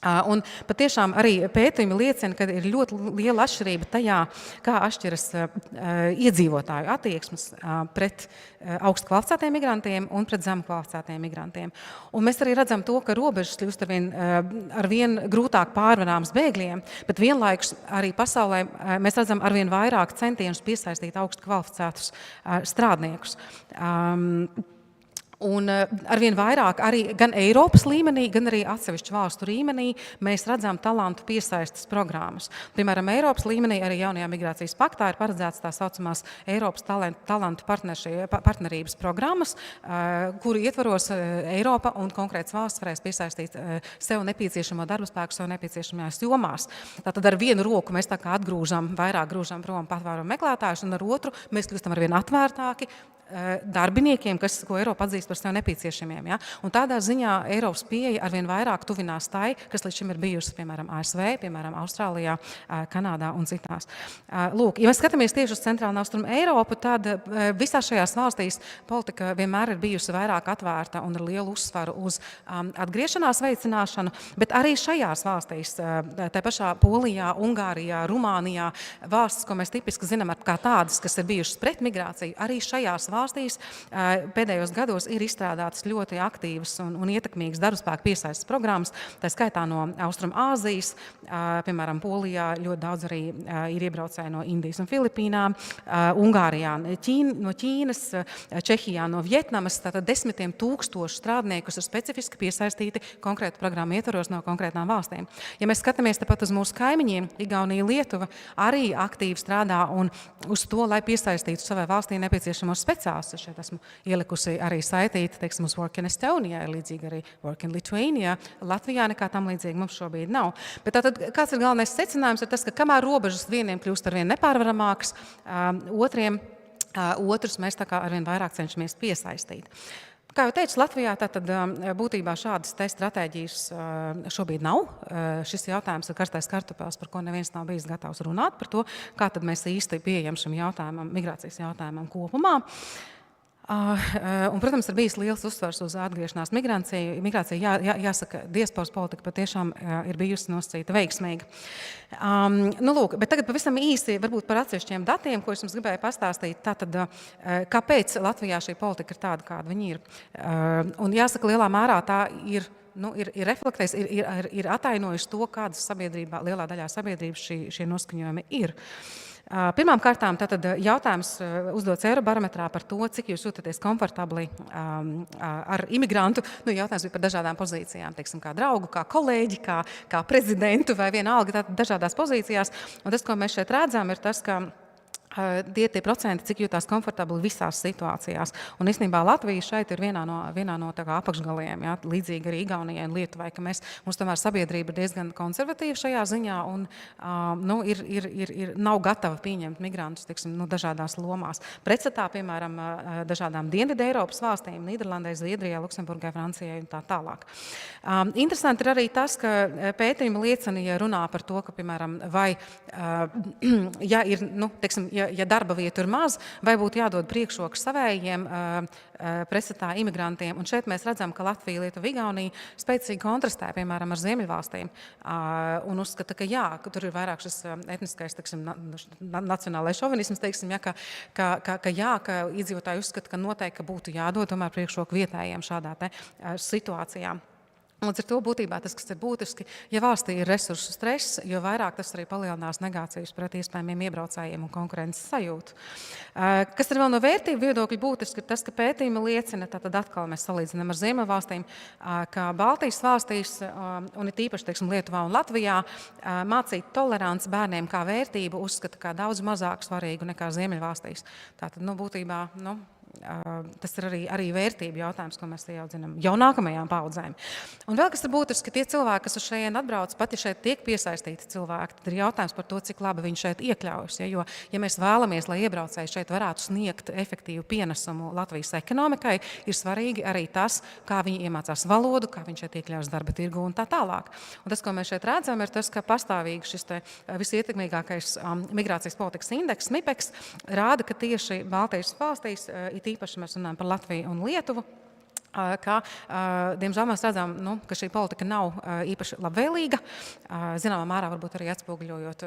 Un patiešām arī pētījumi liecina, ka ir ļoti liela atšķirība tajā, kā atšķiras iedzīvotāju attieksmes pret augstu kvalificētiem migrantiem un pret zemu kvalificētiem migrantiem. Un mēs arī redzam to, ka robežas kļūst arvien grūtāk pārvarāmas bēgļiem, bet vienlaikus arī pasaulē mēs redzam arvien vairāk centienus piesaistīt augstu kvalificētus strādniekus. Un arvien vairāk arī gan Eiropas līmenī, gan arī atsevišķu valstu līmenī mēs redzam talantu piesaistes programmas. Piemēram, Eiropas līmenī arī jaunajā migrācijas paktā ir paredzēts tā saucamās Eiropas talantu partnerības programmas, kuru ietvaros Eiropa un konkrēts valsts varēs piesaistīt sev nepieciešamo darba spēku sev nepieciešamajās jomās. Tātad ar vienu roku mēs tā kā vairāk grūžam prom patvērumu meklētājus, un ar otru mēs kļūstam arvien atvērtāki darbiniekiem, ko Eiropa atzīst par sev nepieciešamiem. Ja? Un tādā ziņā Eiropas pieeja arvien vairāk tuvinās tai, kas līdz šim ir bijusi, piemēram, ASV, piemēram, Austrālijā, Kanādā un citās. Lūk, ja mēs skatāmies tieši uz centrālu un austrumu Eiropu, tad visās šajās valstīs politika vienmēr ir bijusi vairāk atvērta un ar lielu uzsvaru uz atgriešanās veicināšanu, bet arī šajās valstīs, tā pašā Polijā, Ungārijā, Rumānijā, valstis, ko mēs tipiski zinām kā tādas, kas ir bijušas pret migrāciju, arī šajās valstīs. Pēdējos gados ir izstrādātas ļoti aktīvas un ietekmīgas darbspēku piesaistes programmas, tā skaitā no Austrumāzijas, piemēram, Polijā ļoti daudz arī ir iebraucēji no Indijas un Filipīnām, Ungārijā no Ķīnas, Čehijā no Vietnamas, tātad 10 000 strādnieku, kas ir specifiski piesaistīti konkrētu programmu ietvaros no konkrētām valstīm. Ja mēs skatāmies tepat uz mūsu kaimiņiem, Igaunija, Lietuva arī aktīvi strādā un uz to, lai piesaistītu savai valstī nepieciešamos speciālistus. Šeit esmu ielikusi arī saitīt, teiksim, uz Work in Estonia, līdzīgi arī Work in Lithuania. Latvijā nekā tam līdzīgi mums šobrīd nav. Bet tātad, kāds ir galvenais secinājums, ir tas, ka kamēr robežas vieniem kļūst arvien nepārvaramākas, otrus mēs tā kā arvien vairāk cenšamies piesaistīt. Kā jau teicu, Latvijā tātad būtībā šādas te stratēģijas šobrīd nav. Šis jautājums ir karstais kartupēls, par ko neviens nav bijis gatavs runāt, par to, kā tad mēs īsti pieejam šim jautājumam, migrācijas jautājumam kopumā. Un, protams, ir bijis liels uzsvars uz atgriešanās migrāciju. Jāsaka, diasporas politika patiešām ir bijusi nosacīta veiksmīga. Lūk, bet tagad pavisam īsi varbūt par atsevišķiem datiem, ko es jums gribēju pastāstīt. Tātad, kāpēc Latvijā šī politika ir tāda, kāda viņa ir? Un jāsaka, lielā mērā tā ir reflektējis, ir atainojis to, kādas sabiedrībā, lielā daļā sabiedrības šie noskaņojumi ir. Pirmām kārtām tātad jautājums uzdots Eirobarometrā par to, cik jūs jūtaties komfortabli ar imigrantu. Jautājums bija par dažādām pozīcijām, teiksim, kā draugu, kā kolēģi, kā prezidentu vai vienalga dažādās pozīcijās. Un tas, ko mēs šeit redzam, ir tas, ka tie procenti, cik jūtās komfortabli visās situācijās. Un īstenībā Latvija šeit ir vienā no tā kā apakšgaliem, jā, līdzīgi arī Igaunijai un Lietuvai, ka mums tomēr sabiedrība ir diezgan konservatīva šajā ziņā un nav gatava pieņemt migrantus, teiksim, dažādās lomās. Pretstatā, piemēram, dažādām Dienvidu Eiropas valstīm, Nīderlandē, Zviedrijā, Luksemburgai, Francijai un tā tālāk. Interesanti ir arī tas, ka pētījumi liecina, ja runā par to, ka, piemēram, vai, ja ir, teiksim, ja darba vietu ir maz, vai būtu jādod priekšroka savējiem pretstatā imigrantiem. Un šeit mēs redzam, ka Latvija, Lietuva, Igaunija spēcīgi kontrastē, piemēram, ar Ziemeļvalstīm. Un uzskata, ka jā, ka tur ir vairāk šis etniskais, teiksim, nacionālais šovinisms, teiksim, ja, ka iedzīvotāji uzskata, ka noteikti būtu jādod tomēr priekšroka vietējiem šādā te situācijā. Līdz ar to būtībā tas, kas ir būtiski, ja valstī ir resursu stress, jo vairāk tas arī palielinās negācijas pret iespējamiem iebraucējiem un konkurences sajūtu. Kas ir vēl no vērtību viedokļa būtiski, ir tas, ka pētījumi liecina, tad atkal mēs salīdzinām ar Ziemeļvalstīm, ka Baltijas valstīs, un it īpaši, teiksim, Lietuvā un Latvijā, mācīt tolerants bērniem kā vērtību uzskata kā daudz mazāk svarīgu nekā Ziemeļvalstīs. Tātad, būtībā, tas ir arī vērtību jautājums, ko mēs ieaudzinām jau nākamajām paudzēm. Un vēl kas ir būtiski, ka tie cilvēki, kas uz šeit atbrauc, pat ja šeit tiek piesaistīti cilvēki, tad ir jautājums par to, cik labi viņi šeit iekļaujas. Jo, ja mēs vēlamies, lai iebraucēji šeit varētu sniegt efektīvu pienesumu Latvijas ekonomikai, ir svarīgi arī tas, kā viņi iemācās valodu, kā viņi šeit iekļaujas darba tirgu un tā tālāk. Un tas, ko mēs šeit redzam, ir tas, ka pastāvīgi šis visietekmīgākais migrācijas politikas indeks, MIPEX, rāda, ka tieši Baltijas valstīs, īpaši mēs runājam par Latviju un Lietuvu, ka, diemžēl mēs redzam, ka šī politika nav īpaši labvēlīga, zināmā mērā varbūt arī atspoguļojot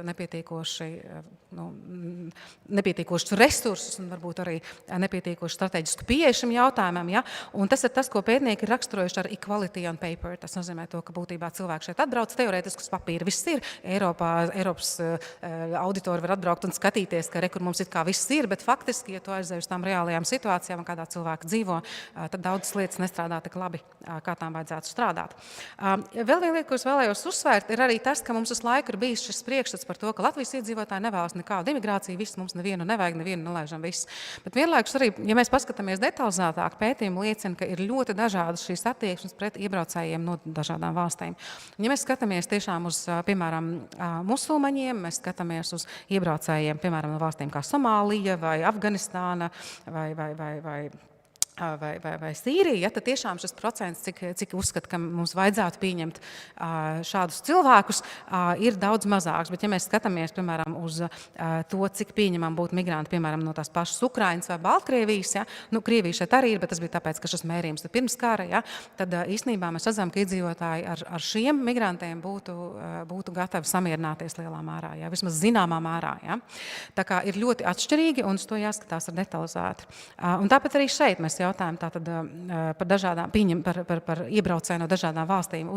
nepietiekošus resursus un varbūt arī nepietiekošu strateģisku pieeju šim jautājumam. Ja? Un tas ir tas, ko pētnieki ir raksturojuši ar equality on paper. Tas nozīmē to, ka būtībā cilvēki šeit atbrauc, teorētiski uz papīra viss ir. Eiropas auditori var atbraukt un skatīties, ka kur mums it kā viss ir, bet faktiski, ja to aizēj uz tām reālajām situācijām, kādā cilvēki dzīvo, tad daudzas lietas nestrādā tik labi, kā tām vajadzētu strādāt. Vēl viena lieta, ko es vēlējos uzsvērt, ir arī tas, ka mums uz laiku ir bijis šis priekšstats par to, ka Latvijas iedzīvotāji nevēlas nekādu imigrāciju, viss mums nevienu nevajag, nevienu nelaižam viss. Bet vienlaikus arī, ja mēs paskatāmies detalizētāk, pētījumi liecina, ka ir ļoti dažādas šīs attieksmes pret iebraucējiem no dažādām valstīm. Ja mēs skatāmies tiešām uz, piemēram, musulmaņiem, mēs skatāmies uz iebraucējiem, piemēram, no valstīm kā Somālija vai Afganistāna vai vai Sīrija, tad tiešām šis procents, cik uzskata, ka mums vajadzētu pieņemt šādus cilvēkus, ir daudz mazāks. Bet, ja mēs skatāmies, piemēram, uz to, cik pieņemam būt migranti, piemēram, no tās pašas Ukrainas vai Baltkrievijas, ja, Krievija šeit arī ir, bet tas bija tāpēc, ka šis mērījums ir pirms kara, ja, tad īstenībā mēs redzam, ka iedzīvotāji ar šiem migrantiem būtu gatavi samierināties lielā mērā, ja, vismaz zināmā mērā. Ja. Tā kā ir ļoti atšķirīgi, un uz to jāskatās ar detalizēti. Un tāpēc arī šeit mēs jautājam tātad par iebraucēju no dažādām valstīm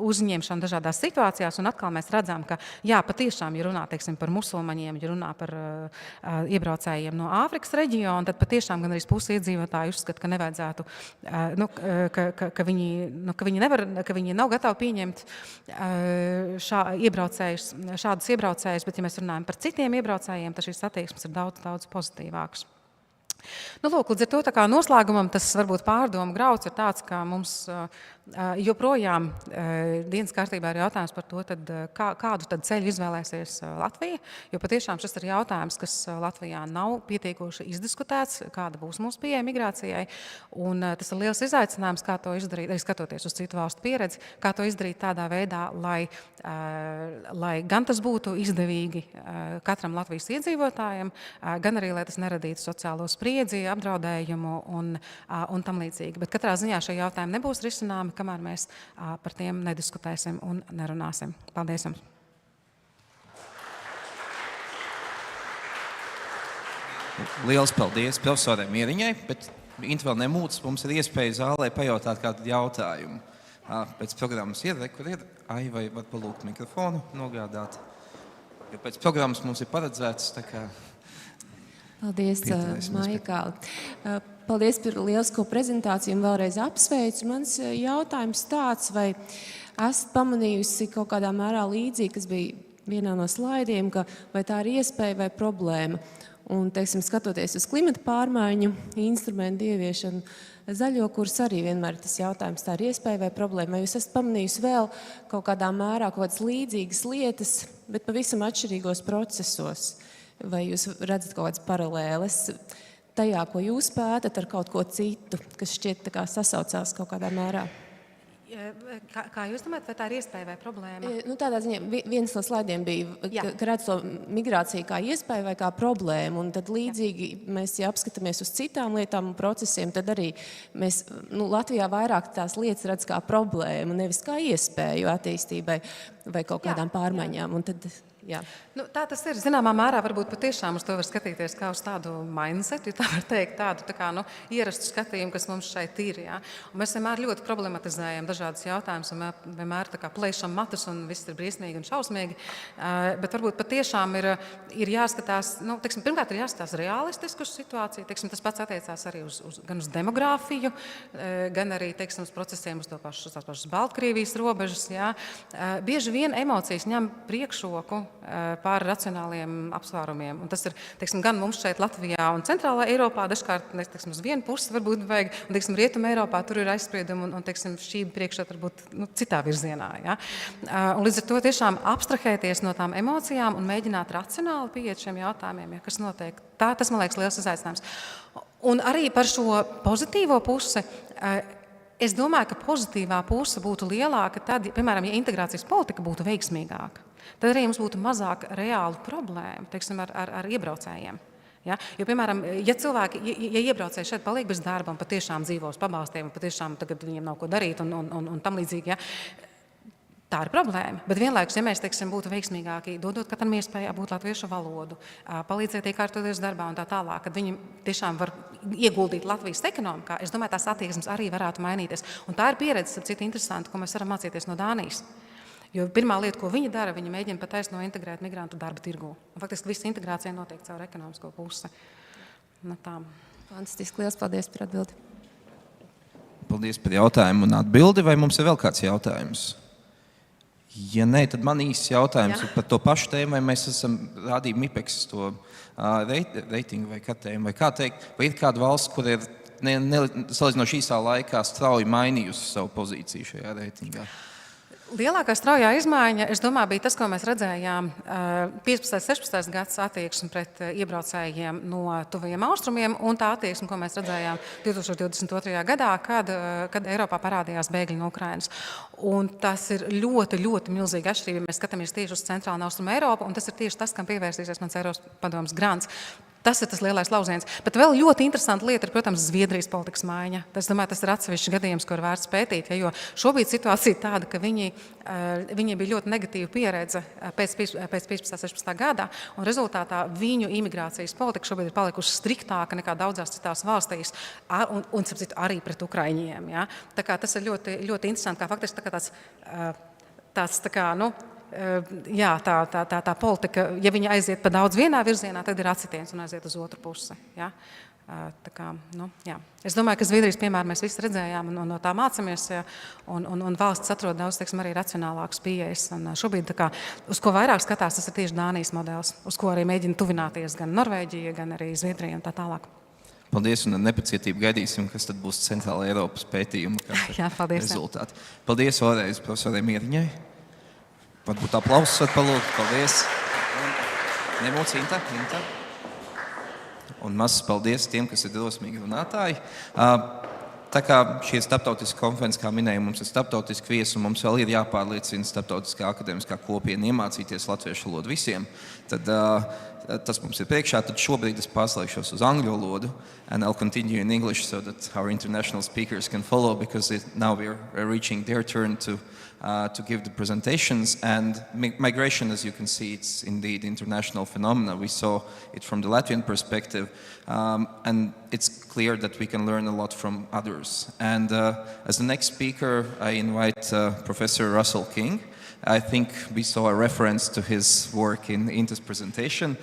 uzņemšanu dažādās situācijās, un atkal mēs redzam, ka jā, patiešām, ja runā, teiksim, par musulmaņiem, ja runā par iebraucējiem no Āfrikas reģiona, tad patiešām gan arī pusi iedzīvotāji uzskata, ka nevajadzētu, ka viņi nav gatavi pieņemt šādus iebraucējus, bet ja mēs runājam par citiem iebraucējiem, tad šīs attieksmes ir daudz pozitīvākas. Lūk, līdz ar to tā kā noslēgumam tas varbūt pārdomu grauds ir tāds, ka mums joprojām dienas kārtībā ir jautājums par to, tad, kādu tad ceļu izvēlēsies Latvija, jo patiešām šis ir jautājums, kas Latvijā nav pietiekoši izdiskutēts, kāda būs mūsu pieeja migrācijai, un tas ir liels izaicinājums, kā to izdarīt, arī skatoties uz citu valstu pieredzi, kā to izdarīt tādā veidā, lai gan tas būtu izdevīgi katram Latvijas iedzīvotājiem, gan arī, lai tas neradītu sociālo spriedzi, apdraudējumu un tam līdzīgi. Bet katrā ziņā šie jautājumi nebūs risināmi, kamēr mēs par tiem nediskutēsim un nerunāsim. Paldies jums! Liels paldies profesorai Mieriņai, bet Inta vēl nemūc, mums ir iespēja zālē pajautāt kādu jautājumu. Pēc programmas kur ir? Vai var palūgt mikrofonu nogādāt? Jo pēc programmas mums ir paredzēts, tā kā... Paldies, Maikā. Paldies par lielisko prezentāciju un vēlreiz apsveicu. Mans jautājums tāds, vai esat pamanījusi kaut kādā mērā līdzīgi, kas bija vienā no slaidiem, ka vai tā ir iespēja vai problēma. Un, teiksim, skatoties uz klimata pārmaiņu, instrumentu ieviešanu, zaļo kurs arī vienmēr tas jautājums, tā ir iespēja vai problēma. Vai jūs esat pamanījusi vēl kaut kādā mērā kaut kādas līdzīgas lietas, bet pavisam atšķirīgos procesos? Vai jūs redzat kaut kādas paralēles tajā, ko jūs pētat ar kaut ko citu, kas šķiet tā kā sasaucās kaut kādā mērā? Kā jūs domājat, vai tā ir iespēja vai problēma? Tādā ziņā viens no slaidiem bija, ka redz to migrāciju kā iespēju vai kā problēmu, un tad līdzīgi mēs, ja apskatāmies uz citām lietām un procesiem, tad arī mēs Latvijā vairāk tās lietas redz kā problēmu, nevis kā iespēju attīstībai vai kaut kādām pārmaiņām. Un tad, jā. Tā tas ir. Zināmā mērā varbūt patiešām uz to var skatīties kā uz tādu mindset, ja tā var teikt, tādu tā kā, ierastu skatījumu, kas mums šeit ir. Ja? Un mēs vienmēr ļoti problematizējam dažādas jautājumus un vienmēr tā kā plēšam matus un viss ir briesmīgi un šausmīgi. Bet varbūt patiešām ir jāskatās, pirmkārt ir jāskatās realistiski uz situāciju. Tas pats attiecās arī gan uz demogrāfiju, gan arī uz procesiem uz tās pašas Baltkrievijas robežas. Ja? Bieži vien emocijas ņem priekšroku pār racionāliem apsvērumiem. Un tas ir, gan mums šeit Latvijā un centrālā Eiropā, dažkārt, uz vienu pusi varbūt vajag, un, rietuma Eiropā tur ir aizspriedumi un šī priekšstata varbūt citā virzienā. Ja? Un līdz ar to tiešām abstrahēties no tām emocijām un mēģināt racionāli pieiet šiem jautājumiem, ja, kas notiek. Tas, man liekas, liels izaicinājums. Un arī par šo pozitīvo pusi, es domāju, ka pozitīvā puse būtu lielāka tad, piemēram, ja integrācijas politika būtu veiksmīgāka. Tad arī mums būtu mazāk reālu problēmu, ar iebraucējiem. Ja? Jo, piemēram, ja cilvēki, ja iebraucēji šeit paliek bez darba un patiešām dzīvos pabalstiem, un patiešām tagad viņiem nav ko darīt un tam līdzīgi, ja? Tā ir problēma. Bet vienlaikus, ja mēs, būtu veiksmīgāki, dodot katram iespēju būt latviešu valodu, palīdzēt iekārtoties darbā un tā tālāk, kad viņi tiešām var ieguldīt Latvijas ekonomikā, es domāju, tās attieksmes arī varētu mainīties. Un tā ir pieredze, ap citu interesanti, ko mēs varam mācīties no Dānijas. Jo pirmā lieta, ko viņi dara, viņi mēģina pa taisno integrēt migrantu darba tirgū. Un faktiski visa integrācija notiek caur ekonomisko pusi. Fantastiski, liels paldies par atbildi. Paldies par jautājumu un atbildi. Vai mums ir vēl kāds jautājums? Ja nē, tad man īsts jautājums ir par to pašu tēmu, vai mēs esam rādījuši MIPEX to reitingu vai kartējumu, vai kā teikt, vai ir kāda valsts, kur ir salīdzinoši īsā laikā strauji mainījusi savu pozīciju šajā reitingā? Lielākā straujā izmaiņa, es domāju, bija tas, ko mēs redzējām 15. un 16. gads attieksmi pret iebraucējiem no tuvajiem austrumiem un tā attieksme, ko mēs redzējām 2022. gadā, kad Eiropā parādījās bēgļi no Ukrainas. Un tas ir ļoti, ļoti milzīga atšķirība, ja mēs skatāmies tieši uz centrālu un austrumu Eiropu, un tas ir tieši tas, kam pievērsīsies mans Eiropas padomes grants. Tas ir tas lielais lauciens. Bet vēl ļoti interesanta lieta ir, protams, Zviedrijas politikas maiņa. Es domāju, tas ir atsevišķs gadījums, ko ir vērts pētīt, jo šobrīd situācija ir tāda, ka viņi bija ļoti negatīva pieredze pēc 15. 16. gadā, un rezultātā viņu imigrācijas politika šobrīd ir palikusi striktāka nekā daudzās citās valstīs, un arī pret ukraiņiem. Ja? Tā kā tas ir ļoti, ļoti interesanti, kā faktiski tā politika, ja viņi aiziet pa daudz vienā virzienā, tad ir atsitiens un aiziet uz otru pusi. Ja? Jā. Es domāju, ka Zviedrijas piemēru mēs visi redzējām un no tā mācāmies, ja? un valsts atrod daudz, arī racionālākus pieejas. Un šobrīd, uz ko vairāk skatās, tas ir tieši Dānijas modelis, uz ko arī mēģina tuvināties gan Norvēģija, gan arī Zviedrija un tā tālāk. Paldies, un ar nepacietību gaidīsim, kas tad būs Centrāla Eiropas pētījuma rezultāti. Paldies vēlreiz profesorai Mieriņai. Varbūt aplausus var palūgt. Paldies. Nemūc Inta. Un mazs paldies tiem, kas ir drosmīgi runātāji. Tā kā šī ir starptautiska konferences, kā minēju, mums ir starptautiski viesi, un mums vēl ir jāpārliecina starptautiskā akadēmiskā kopiena iemācīties latviešu valodu visiem. Tad tas mums ir priekšā. Tad šobrīd es pārslēgšos uz angļu valodu, and I'll continue in English so that our international speakers can follow, because now we're reaching their turn to give the presentations. And migration, as you can see, it's indeed international phenomena. We saw it from the Latvian perspective, and it's clear that we can learn a lot from others. And as the next speaker, I invite Professor Russell King. I think we saw a reference to his work in Inta's presentation.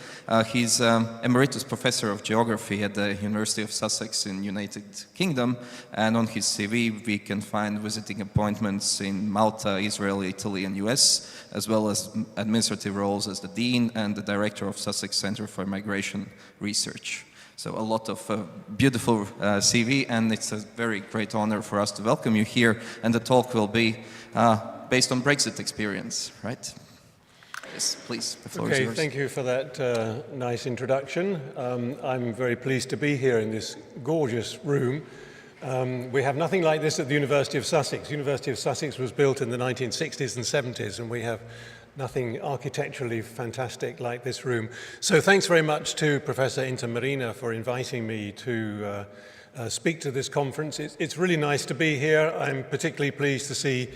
He's Emeritus Professor of Geography at the University of Sussex in United Kingdom, and on his CV we can find visiting appointments in Malta, Israel, Italy and US, as well as administrative roles as the Dean and the Director of Sussex Centre for Migration Research. So a lot of beautiful CV, and it's a very great honor for us to welcome you here, and the talk will be based on Brexit experience, right? Yes, please, the floor is yours. Thank you for that nice introduction. I'm very pleased to be here in this gorgeous room. We have nothing like this at the University of Sussex. The University of Sussex was built in the 1960s and 70s, and we have nothing architecturally fantastic like this room. So thanks very much to Professor Inta Mieriņa for inviting me to speak to this conference. It's really nice to be here. I'm particularly pleased to see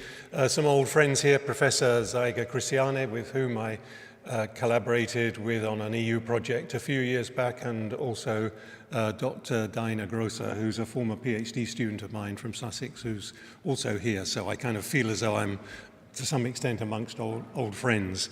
some old friends here, Professor Zaiga Cristiane, with whom I collaborated with on an EU project a few years back, and also Dr. Diana Grosser, who's a former PhD student of mine from Sussex, who's also here. So I kind of feel as though I'm, to some extent, amongst old friends.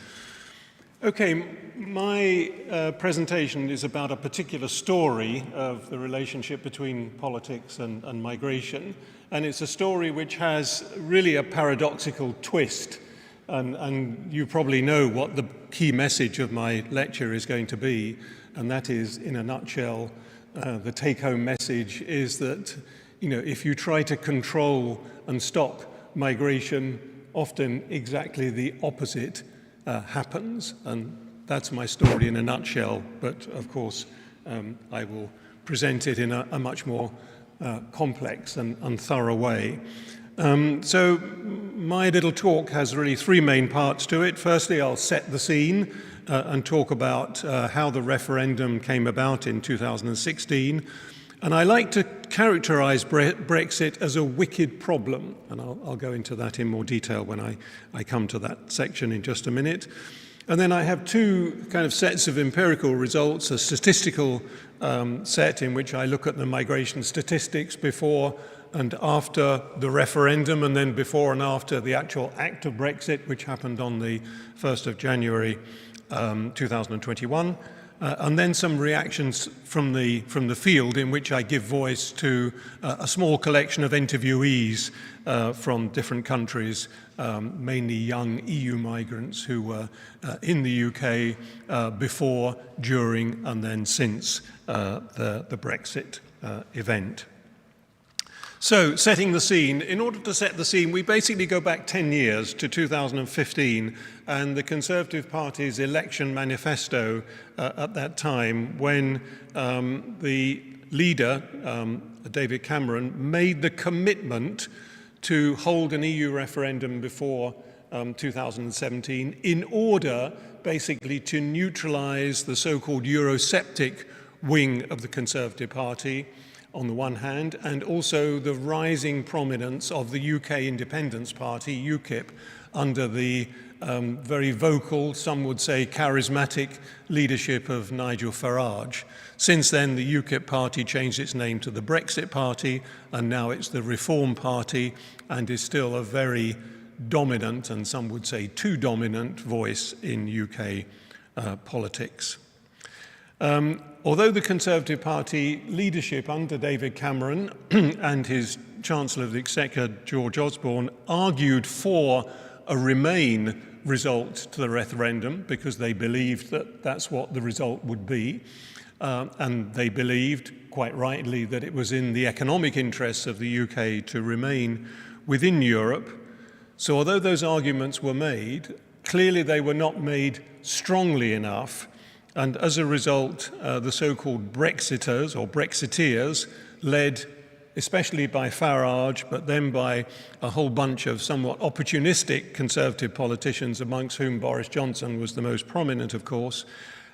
Okay, my presentation is about a particular story of the relationship between politics and migration, and it's a story which has really a paradoxical twist, and you probably know what the key message of my lecture is going to be, and that is, in a nutshell, the take-home message is that, if you try to control and stop migration, often exactly the opposite happens, and that's my story in a nutshell, but of course I will present it in a much more complex and thorough way. So my little talk has really three main parts to it. Firstly, I'll set the scene and talk about how the referendum came about in 2016. And I like to characterize Brexit as a wicked problem, and I'll go into that in more detail when I come to that section in just a minute. And then I have two kind of sets of empirical results, a statistical set in which I look at the migration statistics before and after the referendum, and then before and after the actual act of Brexit, which happened on the 1st of January 2021. And then some reactions from the field, in which I give voice to a small collection of interviewees from different countries, mainly young EU migrants who were in the UK before, during, and then since the Brexit event. So, setting the scene. In order to set the scene, we basically go back 10 years to 2015 and the Conservative Party's election manifesto at that time, when the leader, David Cameron, made the commitment to hold an EU referendum before 2017 in order basically to neutralise the so-called Eurosceptic wing of the Conservative Party on the one hand, and also the rising prominence of the UK Independence Party, UKIP, under the very vocal, some would say charismatic leadership of Nigel Farage. Since then, the UKIP party changed its name to the Brexit Party, and now it's the Reform Party, and is still a very dominant, and some would say too dominant, voice in UK politics. Although the Conservative Party leadership under David Cameron and his Chancellor of the Exchequer, George Osborne, argued for a Remain result to the referendum because they believed that that's what the result would be, and they believed, quite rightly, that it was in the economic interests of the UK to remain within Europe. So although those arguments were made, clearly they were not made strongly enough. And as a result, the so-called Brexiters or Brexiteers, led especially by Farage, but then by a whole bunch of somewhat opportunistic Conservative politicians, amongst whom Boris Johnson was the most prominent, of course,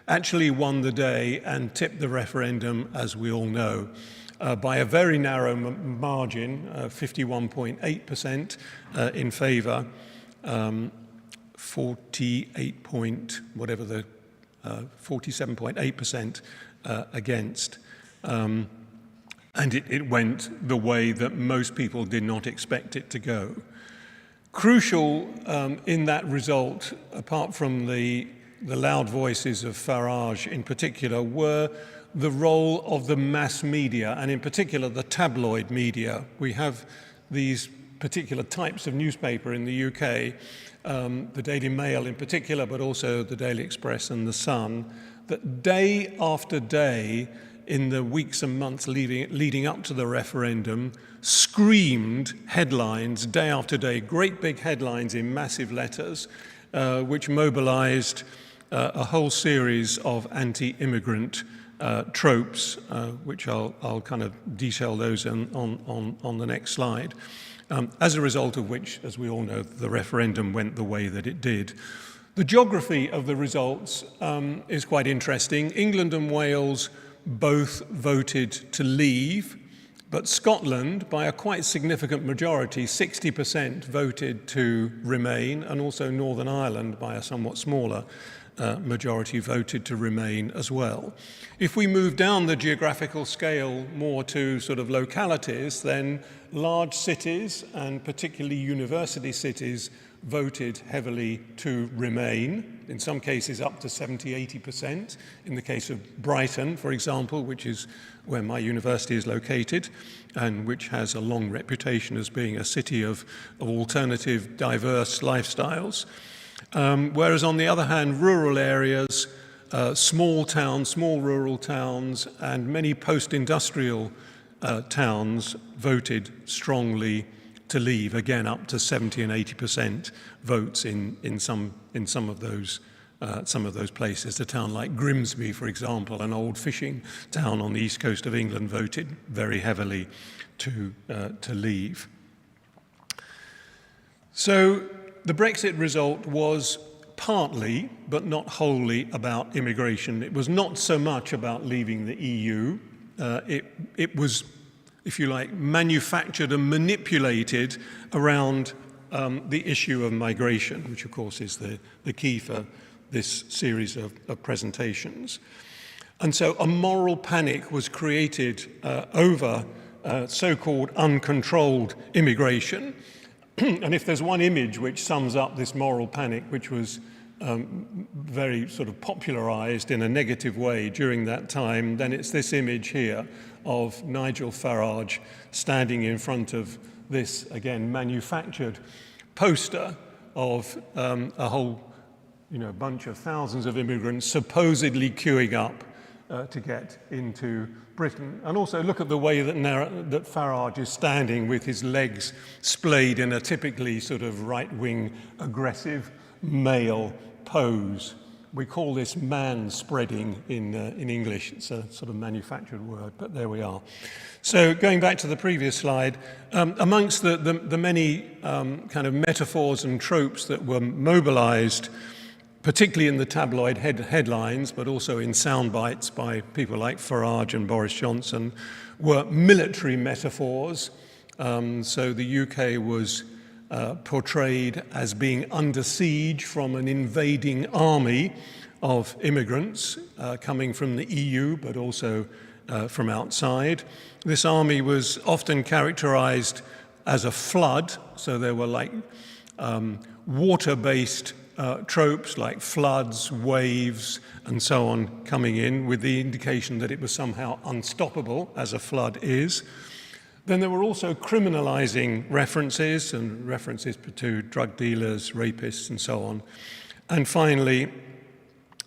actually won the day and tipped the referendum, as we all know, by a very narrow margin, 51.8% in favour, 47.8% against. And it went the way that most people did not expect it to go. Crucial in that result, apart from the loud voices of Farage in particular, were the role of the mass media, and in particular the tabloid media. We have these particular types of newspaper in the UK, the Daily Mail in particular, but also the Daily Express and the Sun, that day after day in the weeks and months leading up to the referendum screamed headlines day after day, great big headlines in massive letters, which mobilized a whole series of anti-immigrant tropes, which I'll kind of detail those on the next slide. As a result of which, as we all know, the referendum went the way that it did. The geography of the results is quite interesting. England and Wales both voted to leave, but Scotland, by a quite significant majority, 60%, voted to remain, and also Northern Ireland, by a somewhat smaller majority, voted to remain as well. If we move down the geographical scale more to sort of localities, then large cities, and particularly university cities, voted heavily to remain, in some cases up to 70-80%. In the case of Brighton, for example, which is where my university is located, and which has a long reputation as being a city of alternative, diverse lifestyles. Whereas on the other hand, rural areas, small towns, small rural towns, and many post-industrial towns voted strongly to leave, again up to 70 and 80% votes in some of those places. A town like Grimsby, for example, an old fishing town on the east coast of England, voted very heavily to leave. So the Brexit result was partly, but not wholly, about immigration. It was not so much about leaving the EU. It was, if you like, manufactured and manipulated around the issue of migration, which of course is the key for this series of presentations. And so a moral panic was created over so-called uncontrolled immigration. And if there's one image which sums up this moral panic, which was very sort of popularized in a negative way during that time, then it's this image here of Nigel Farage standing in front of this, again, manufactured poster of a whole bunch of thousands of immigrants supposedly queuing up to get into Britain. And also look at the way that Farage is standing with his legs splayed in a typically sort of right-wing aggressive male pose. We call this man-spreading in English. It's a sort of manufactured word, but there we are. So going back to the previous slide, amongst the many kind of metaphors and tropes that were mobilized, particularly in the tabloid headlines, but also in sound bites by people like Farage and Boris Johnson, were military metaphors. So the UK was portrayed as being under siege from an invading army of immigrants coming from the EU, but also from outside. This army was often characterized as a flood, so there were like water-based tropes like floods, waves, and so on coming in with the indication that it was somehow unstoppable, as a flood is. Then there were also criminalizing references and references to drug dealers, rapists, and so on. And finally,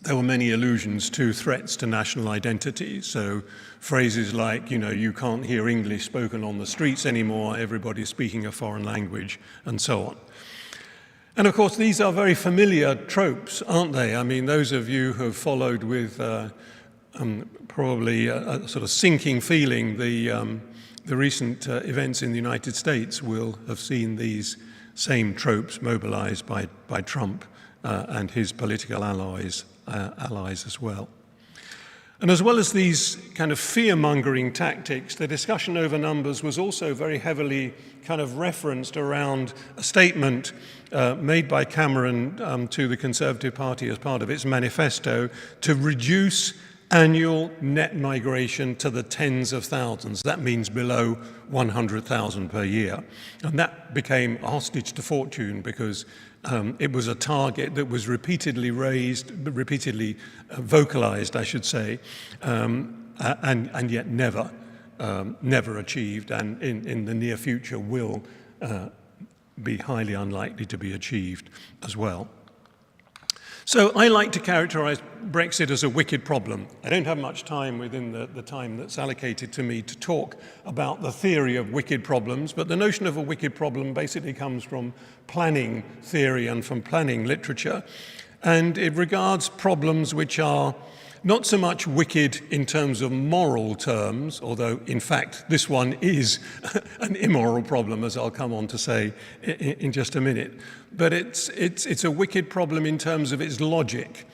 there were many allusions to threats to national identity. So phrases like, you can't hear English spoken on the streets anymore, everybody's speaking a foreign language, and so on. And of course, these are very familiar tropes, aren't they? I mean, those of you who have followed with probably a sort of sinking feeling the recent events in the United States will have seen these same tropes mobilized by Trump and his political allies as well. And as well as these kind of fear-mongering tactics, the discussion over numbers was also very heavily kind of referenced around a statement made by Cameron to the Conservative Party as part of its manifesto to reduce annual net migration to the tens of thousands. That means below 100,000 per year. And that became a hostage to fortune because it was a target that was repeatedly raised, repeatedly vocalized, I should say, and yet never achieved, and in the near future will be highly unlikely to be achieved as well. So I like to characterize Brexit as a wicked problem. I don't have much time within the time that's allocated to me to talk about the theory of wicked problems, but the notion of a wicked problem basically comes from planning theory and from planning literature, and it regards problems which are not so much wicked in terms of moral terms, although in fact this one is an immoral problem, as I'll come on to say in just a minute. But it's a wicked problem in terms of its logic,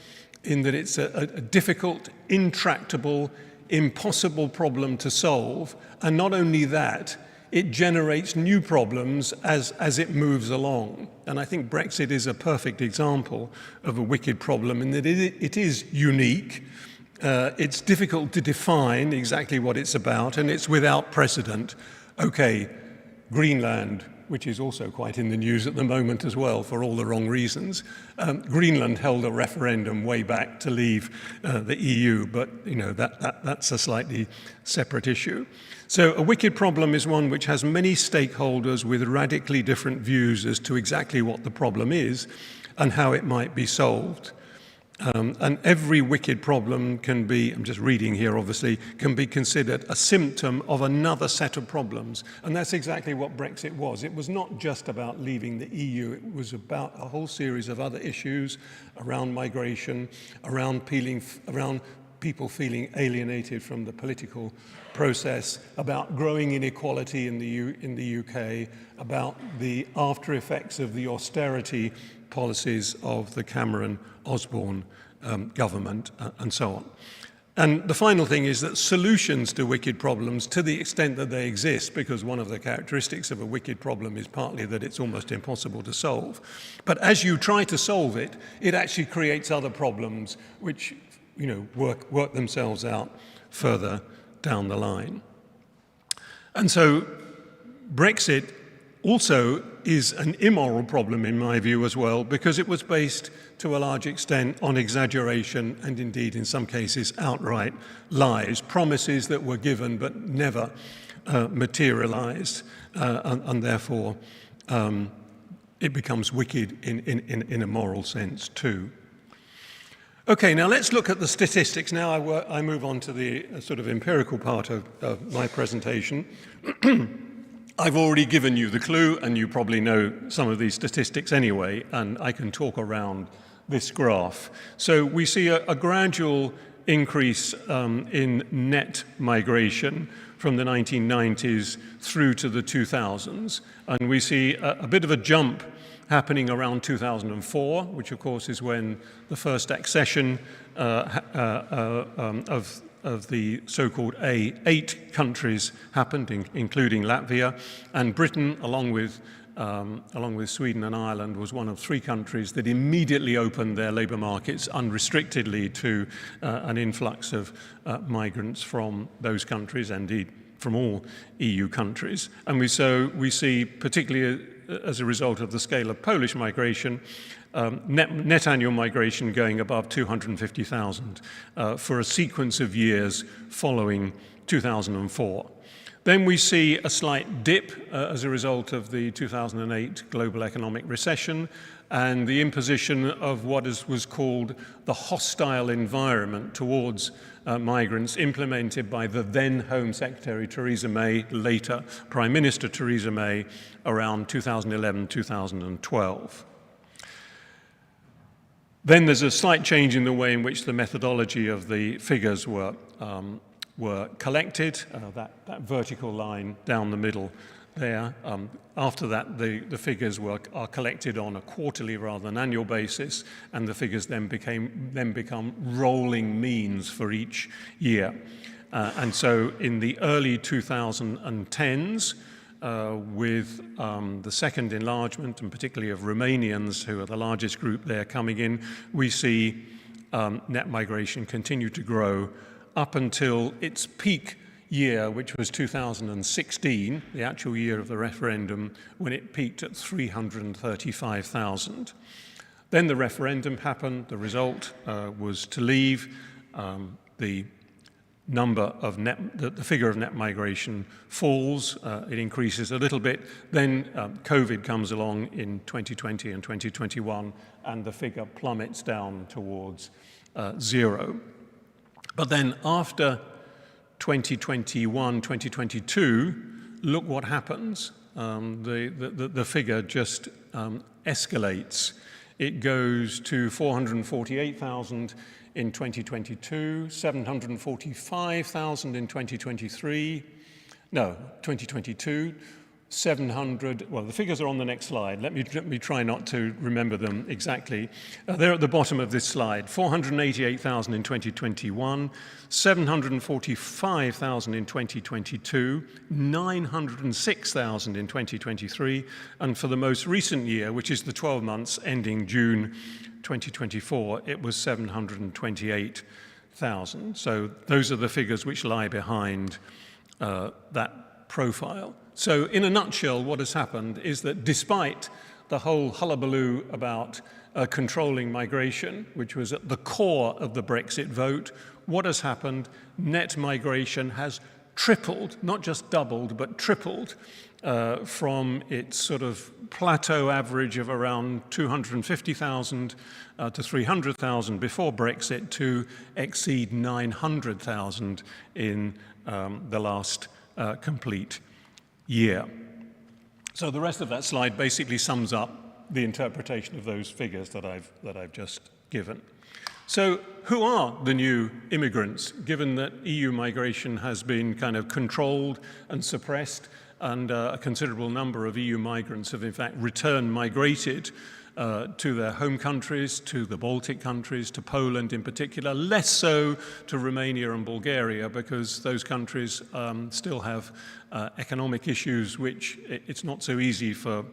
in that it's a difficult, intractable, impossible problem to solve. And not only that, it generates new problems as it moves along. And I think Brexit is a perfect example of a wicked problem in that it is unique. It's difficult to define exactly what it's about, and it's without precedent. Okay, Greenland, which is also quite in the news at the moment as well for all the wrong reasons. Greenland held a referendum way back to leave the EU, but that's a slightly separate issue. So a wicked problem is one which has many stakeholders with radically different views as to exactly what the problem is and how it might be solved. And every wicked problem can be, I'm just reading here obviously, can be considered a symptom of another set of problems. And that's exactly what Brexit was. It was not just about leaving the EU, it was about a whole series of other issues around migration, around people feeling alienated from the political process, about growing inequality in the UK, about the after effects of the austerity policies of the Cameron-Osborne government, and so on. And the final thing is that solutions to wicked problems, to the extent that they exist, because one of the characteristics of a wicked problem is partly that it's almost impossible to solve, but as you try to solve it, it actually creates other problems which work themselves out further down the line. And so Brexit also is an immoral problem in my view as well, because it was based to a large extent on exaggeration and indeed in some cases outright lies, promises that were given but never materialized, and therefore it becomes wicked in a moral sense too. Okay, now let's look at the statistics. Now I move on to the sort of empirical part of my presentation. I've already given you the clue, and you probably know some of these statistics anyway, and I can talk around this graph. So we see a gradual increase in net migration from the 1990s through to the 2000s, and we see a bit of a jump happening around 2004, which of course is when the first accession of the so-called A8 countries happened, including Latvia, and Britain, along with Sweden and Ireland, was one of 3 countries that immediately opened their labour markets unrestrictedly to an influx of migrants from those countries, indeed from all EU countries. And we see, particularly as a result of the scale of Polish migration, net annual migration going above 250,000 for a sequence of years following 2004. Then we see a slight dip as a result of the 2008 global economic recession and the imposition of what was called the hostile environment towards migrants implemented by the then Home Secretary Theresa May, later Prime Minister Theresa May, around 2011-2012. Then there's a slight change in the way in which the methodology of the figures were collected, that vertical line down the middle there. After that, the figures are collected on a quarterly rather than annual basis, and the figures then become rolling means for each year. And so in the early 2010s, with the second enlargement, and particularly of Romanians, who are the largest group there coming in, we see net migration continue to grow up until its peak year, which was 2016, the actual year of the referendum, when it peaked at 335,000. Then the referendum happened. The result was to leave. The figure of net migration falls. It increases a little bit. Then COVID comes along in 2020 and 2021, and the figure plummets down towards 0. But then after 2021, 2022, look what happens. The figure just escalates. It goes to 448,000 in 2022, 745,000 in 2022, 700, well, the figures are on the next slide. Let me try not to remember them exactly. They're at the bottom of this slide. 488,000 in 2021, 745,000 in 2022, 906,000 in 2023, and for the most recent year, which is the 12 months ending June 2024, it was 728,000. So those are the figures which lie behind that profile. So in a nutshell, what has happened is that despite the whole hullabaloo about controlling migration, which was at the core of the Brexit vote, what has happened? Net migration has tripled, not just doubled, but tripled from its sort of plateau average of around 250,000 to 300,000 before Brexit to exceed 900,000 in the last complete year. So the rest of that slide basically sums up the interpretation of those figures that I've just given. So who are the new immigrants, given that EU migration has been kind of controlled and suppressed, and a considerable number of EU migrants have in fact migrated to their home countries, to the Baltic countries, to Poland in particular, less so to Romania and Bulgaria, because those countries still have economic issues which it's not so easy for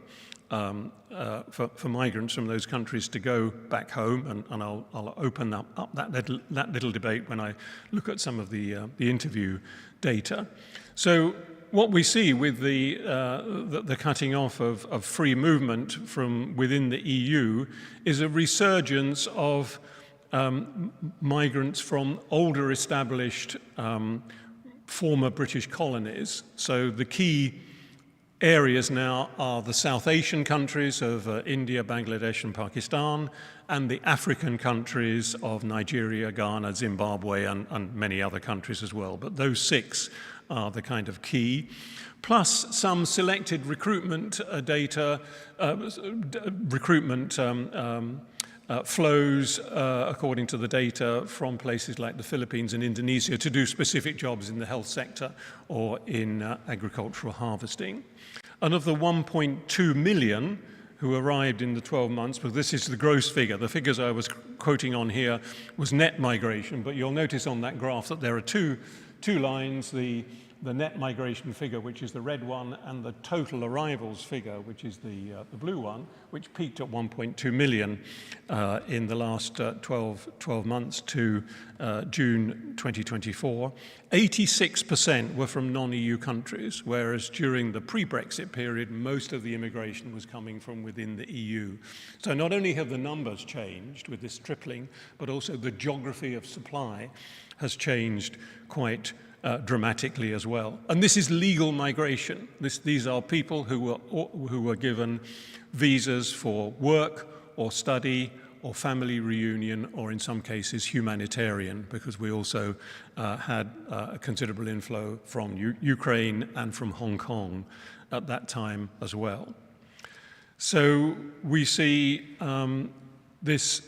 migrants from those countries to go back home, and I'll open up that little debate when I look at some of the interview data. So what we see with the cutting off of free movement from within the EU is a resurgence of migrants from older established former British colonies. So the key areas now are the South Asian countries of India, Bangladesh and Pakistan, and the African countries of Nigeria, Ghana, Zimbabwe and many other countries as well. But those 6 are the kind of key, plus some selected recruitment data, flows according to the data from places like the Philippines and Indonesia to do specific jobs in the health sector or in agricultural harvesting. And of the 1.2 million who arrived in the 12 months, but this is the gross figure. The figures I was quoting on here was net migration, but you'll notice on that graph that there are two lines, the net migration figure, which is the red one, and the total arrivals figure, which is the blue one, which peaked at 1.2 million in the last 12 months to June 2024. 86% were from non-EU countries, whereas during the pre-Brexit period, most of the immigration was coming from within the EU. So not only have the numbers changed with this tripling, but also the geography of supply has changed quite dramatically as well. And this is legal migration. These are people who were given visas for work or study or family reunion, or in some cases humanitarian, because we also had a considerable inflow from Ukraine and from Hong Kong at that time as well. So we see this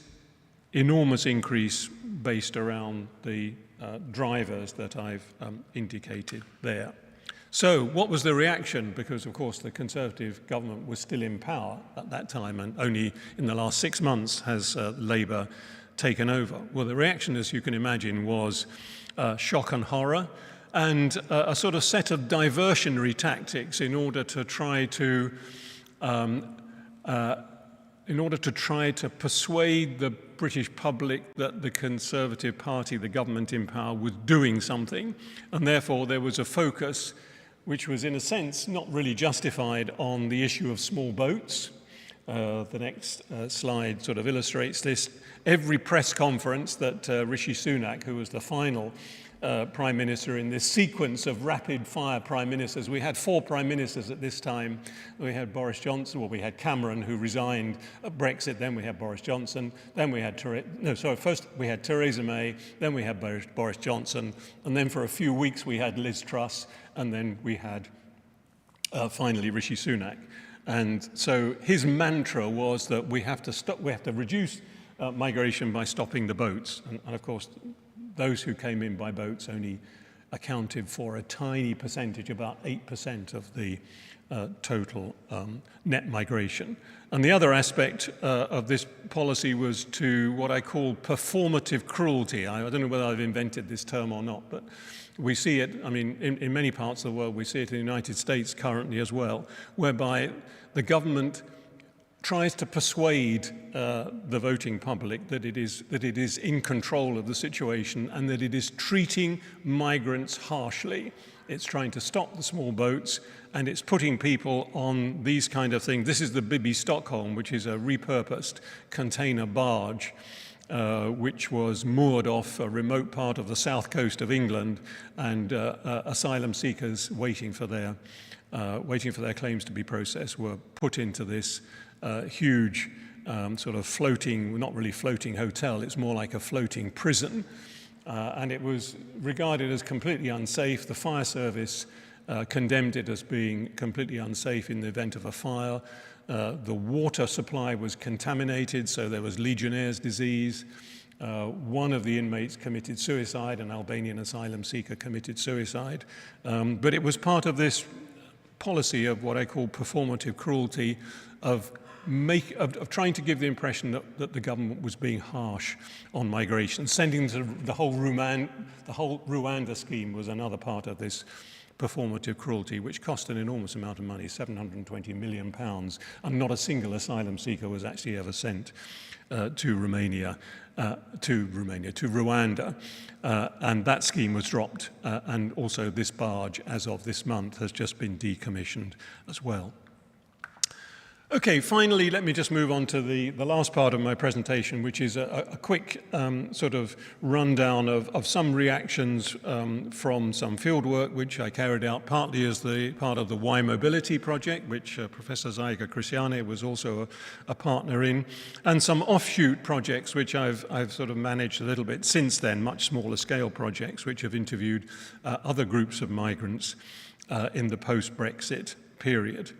enormous increase based around the drivers that I've indicated there. So what was the reaction? Because, of course, the Conservative government was still in power at that time, and only in the last 6 months has Labour taken over. Well, the reaction, as you can imagine, was shock and horror, and a sort of set of diversionary tactics in order to try to persuade the British public that the Conservative Party, the government in power, was doing something, and therefore there was a focus which was in a sense not really justified on the issue of small boats. The next slide sort of illustrates this. Every press conference that Rishi Sunak, who was the final Prime Minister in this sequence of rapid-fire Prime Ministers. We had 4 Prime Ministers at this time. We had Boris Johnson, well, we had Cameron, who resigned at Brexit, then we had Boris Johnson, then we had first we had Theresa May, then we had Boris Johnson, and then for a few weeks we had Liz Truss, and then we had finally Rishi Sunak. And so his mantra was that we have to reduce migration by stopping the boats, and of course those who came in by boats only accounted for a tiny percentage, about 8% of the total net migration. And the other aspect of this policy was to what I call performative cruelty. I don't know whether I've invented this term or not, but we see it, I mean, in many parts of the world. We see it in the United States currently as well, whereby the government tries to persuade the voting public that it is in control of the situation and that it is treating migrants harshly. It's trying to stop the small boats, and it's putting people on these kind of things. This is the Bibi Stockholm, which is a repurposed container barge which was moored off a remote part of the south coast of England, and asylum seekers waiting for their claims to be processed were put into this huge sort of floating, not really floating hotel, it's more like a floating prison. And it was regarded as completely unsafe. The fire service condemned it as being completely unsafe in the event of a fire. The water supply was contaminated, so there was Legionnaire's disease. One of the inmates committed suicide, an Albanian asylum seeker committed suicide. But it was part of this policy of what I call performative cruelty, of trying to give the impression that the government was being harsh on migration. Sending the whole Rwanda scheme was another part of this performative cruelty, which cost an enormous amount of money, £720 million, and not a single asylum seeker was actually ever sent to Rwanda, and that scheme was dropped, and also this barge, as of this month, has just been decommissioned as well. Okay, finally, let me just move on to the last part of my presentation, which is a quick sort of rundown of some reactions from some fieldwork which I carried out partly as the part of the Y Mobility project, which Professor Zaiga Cristiane was also a partner in, and some offshoot projects which I've sort of managed a little bit since then, much smaller scale projects, which have interviewed other groups of migrants in the post-Brexit period.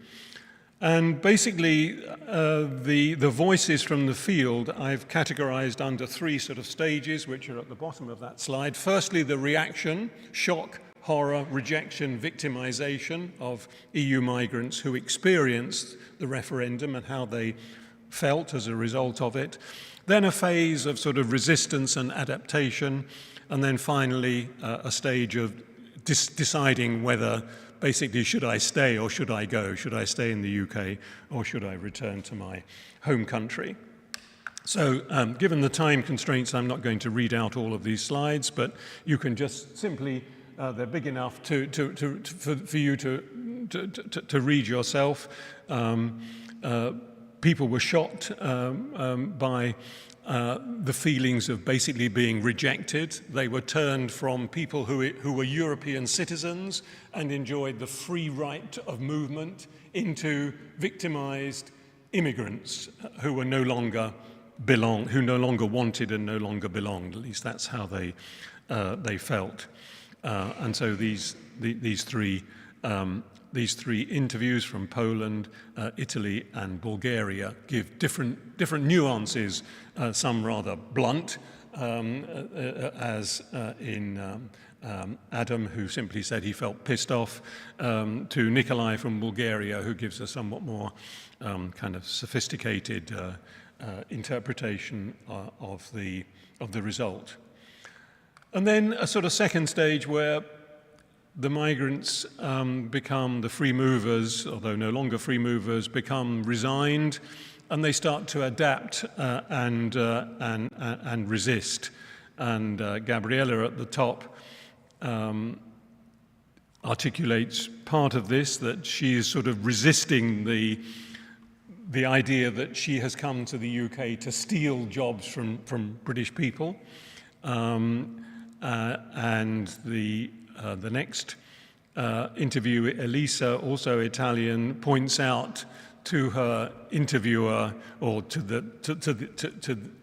And basically, the voices from the field I've categorized under three sort of stages, which are at the bottom of that slide. Firstly, the reaction, shock, horror, rejection, victimization of EU migrants who experienced the referendum and how they felt as a result of it. Then a phase of sort of resistance and adaptation. And then finally, a stage of deciding whether basically, should I stay or should I go? Should I stay in the UK or should I return to my home country? So given the time constraints, I'm not going to read out all of these slides, but you can just simply, they're big enough for you to read yourself. People were shocked by the feelings of basically being rejected. They were turned from people who were European citizens and enjoyed the free right of movement into victimized immigrants who were no longer who no longer wanted and no longer belonged. At least that's how they felt. And so these three interviews from Poland, Italy, and Bulgaria give different nuances, some rather blunt, as in Adam, who simply said he felt pissed off, to Nikolai from Bulgaria, who gives a somewhat more kind of sophisticated interpretation of the result. And then a sort of second stage where the migrants become the free movers, although no longer free movers, become resigned, and they start to adapt and resist. And Gabriella at the top articulates part of this, that she is sort of resisting the idea that she has come to the UK to steal jobs from British people, and the next interview, Elisa, also Italian, points out to her interviewer, or to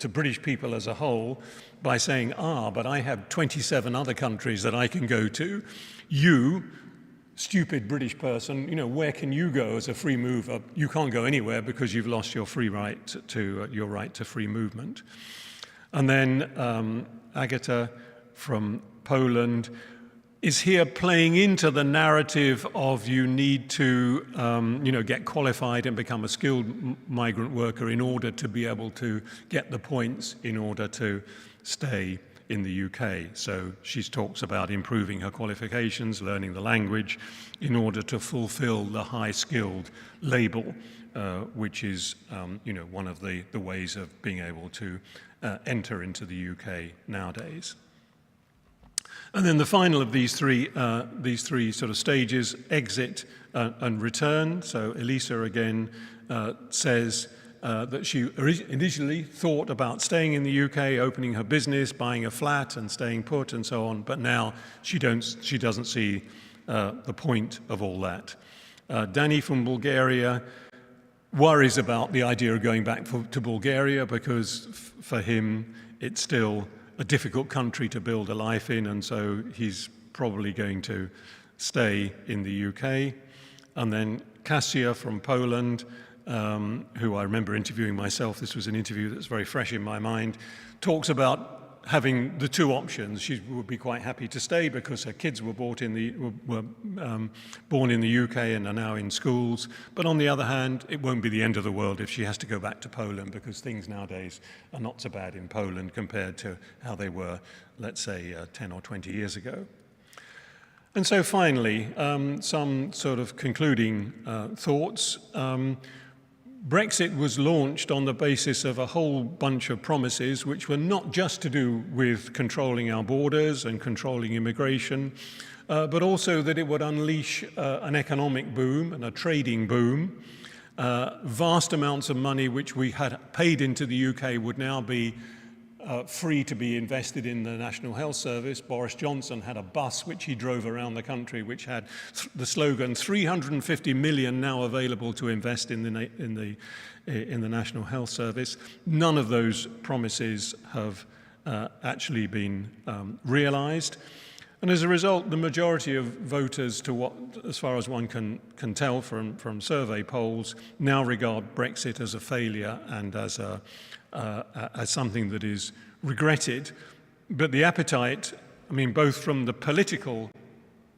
British people as a whole, by saying, but I have 27 other countries that I can go to. You, stupid British person, where can you go as a free mover? You can't go anywhere because you've lost your free right to your right to free movement. And then Agata from Poland is here playing into the narrative of you need to get qualified and become a skilled migrant worker in order to be able to get the points in order to stay in the UK. So she talks about improving her qualifications, learning the language in order to fulfill the high-skilled label, which is one of the ways of being able to enter into the UK nowadays. And then the final of these three sort of stages, exit and return. So Elisa again says that she initially thought about staying in the UK, opening her business, buying a flat and staying put and so on, but now she doesn't see the point of all that. Danny from Bulgaria worries about the idea of going back to Bulgaria because for him it's still a difficult country to build a life in, and so he's probably going to stay in the UK. And then Kasia from Poland, who I remember interviewing myself, this was an interview that's very fresh in my mind, talks about having the two options. She would be quite happy to stay because her kids were born in the UK and are now in schools. But on the other hand, it won't be the end of the world if she has to go back to Poland, because things nowadays are not so bad in Poland compared to how they were, let's say, 10 or 20 years ago. And so finally, some sort of concluding thoughts. Brexit was launched on the basis of a whole bunch of promises which were not just to do with controlling our borders and controlling immigration, but also that it would unleash an economic boom and a trading boom, Vast amounts of money which we had paid into the UK would now be free to be invested in the National Health Service. Boris Johnson had a bus which he drove around the country which had the slogan 350 million now available to invest in the National Health Service. None of those promises have actually been realised. And as a result, the majority of voters, as far as one can tell from survey polls, now regard Brexit as a failure and as something that is regretted. But the appetite, I mean, both from the political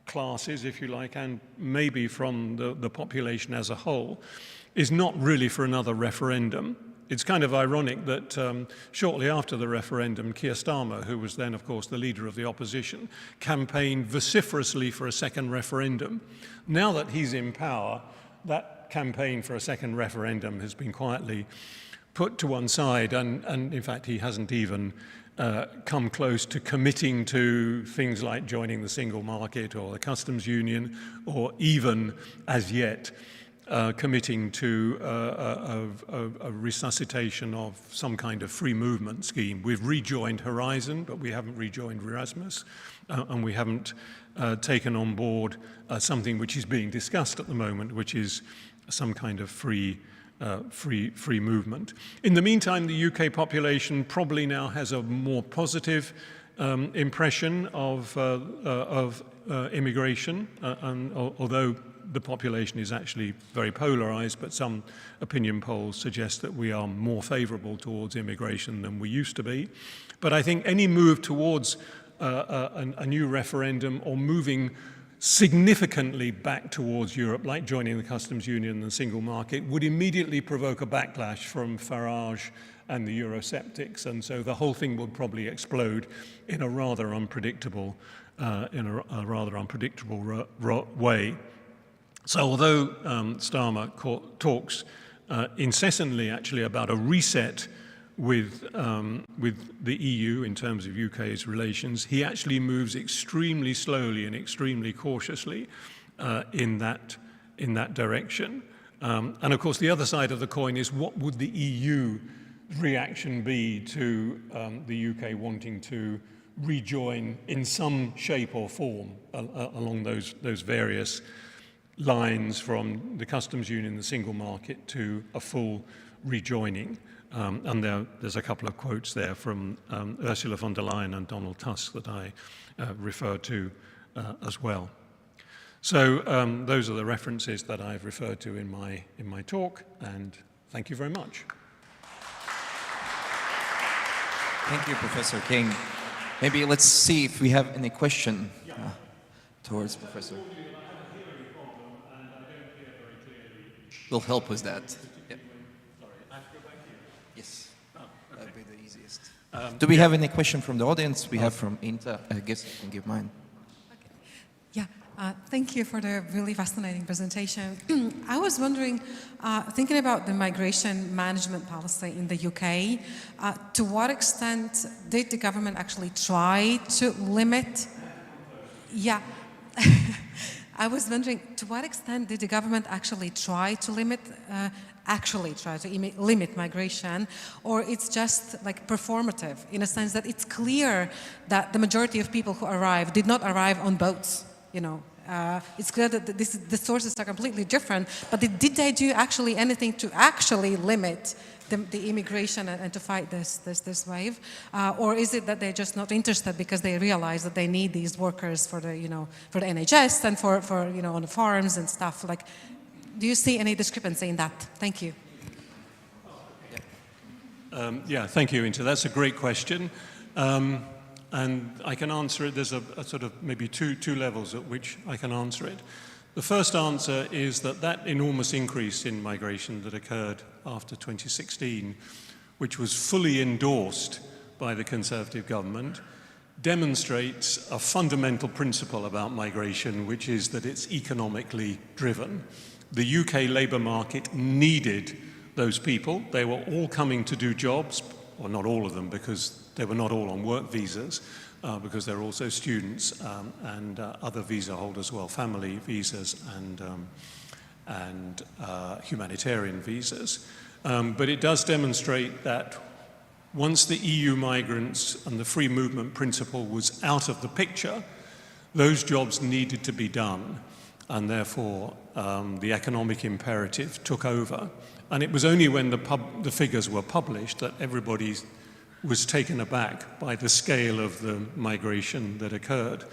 classes, if you like, and maybe from the population as a whole, is not really for another referendum. It's kind of ironic that shortly after the referendum, Keir Starmer, who was then, of course, the leader of the opposition, campaigned vociferously for a second referendum. Now that he's in power, that campaign for a second referendum has been quietly put to one side, and in fact, he hasn't even come close to committing to things like joining the single market or the customs union, or even, as yet, committing to a resuscitation of some kind of free movement scheme. We've rejoined Horizon, but we haven't rejoined Erasmus, and we haven't taken on board something which is being discussed at the moment, which is some kind of free movement. In the meantime, the UK population probably now has a more positive impression of immigration, and although the population is actually very polarised, but some opinion polls suggest that we are more favourable towards immigration than we used to be. But I think any move towards a new referendum or moving significantly back towards Europe, like joining the customs union and the single market, would immediately provoke a backlash from Farage and the Eurosceptics, and so the whole thing would probably explode in a rather unpredictable, way. So although Starmer talks incessantly actually about a reset with the EU in terms of UK's relations, he actually moves extremely slowly and extremely cautiously in that direction. And of course, the other side of the coin is, what would the EU reaction be to the UK wanting to rejoin in some shape or form along those various lines, from the customs union, the single market, to a full rejoining. And there's a couple of quotes there from Ursula von der Leyen and Donald Tusk that I referred to as well. So those are the references that I've referred to in my talk, and thank you very much. Thank you, Professor King. Maybe let's see if we have any question towards Professor. Will help with that. Yeah. Yes, that'd be the easiest. Do we have any question from the audience? We have from Inta. I guess I can give mine. Yeah, thank you for the really fascinating presentation. I was wondering, thinking about the migration management policy in the UK, to what extent did the government actually try to limit? Yeah. I was wondering, to what extent did the government actually try to limit migration, or it's just like performative, in a sense that it's clear that the majority of people who arrived did not arrive on boats, you know. It's clear that the sources are completely different, but did they do actually anything to actually limit the immigration and to fight this wave, or is it that they're just not interested because they realize that they need these workers for the NHS and for on the farms and stuff? Like, do you see any discrepancy in that? Thank you. Yeah, thank you, Inta. That's a great question, and I can answer it. There's a sort of maybe two levels at which I can answer it. The first answer is that enormous increase in migration that occurred after 2016, which was fully endorsed by the Conservative government, demonstrates a fundamental principle about migration, which is that it's economically driven. The UK labour market needed those people. They were all coming to do jobs, or not all of them, because they were not all on work visas, because they're also students and other visa holders, well, family visas and humanitarian visas. But it does demonstrate that once the EU migrants and the free movement principle was out of the picture, those jobs needed to be done, and therefore the economic imperative took over. And it was only when the figures were published that everybody was taken aback by the scale of the migration that occurred.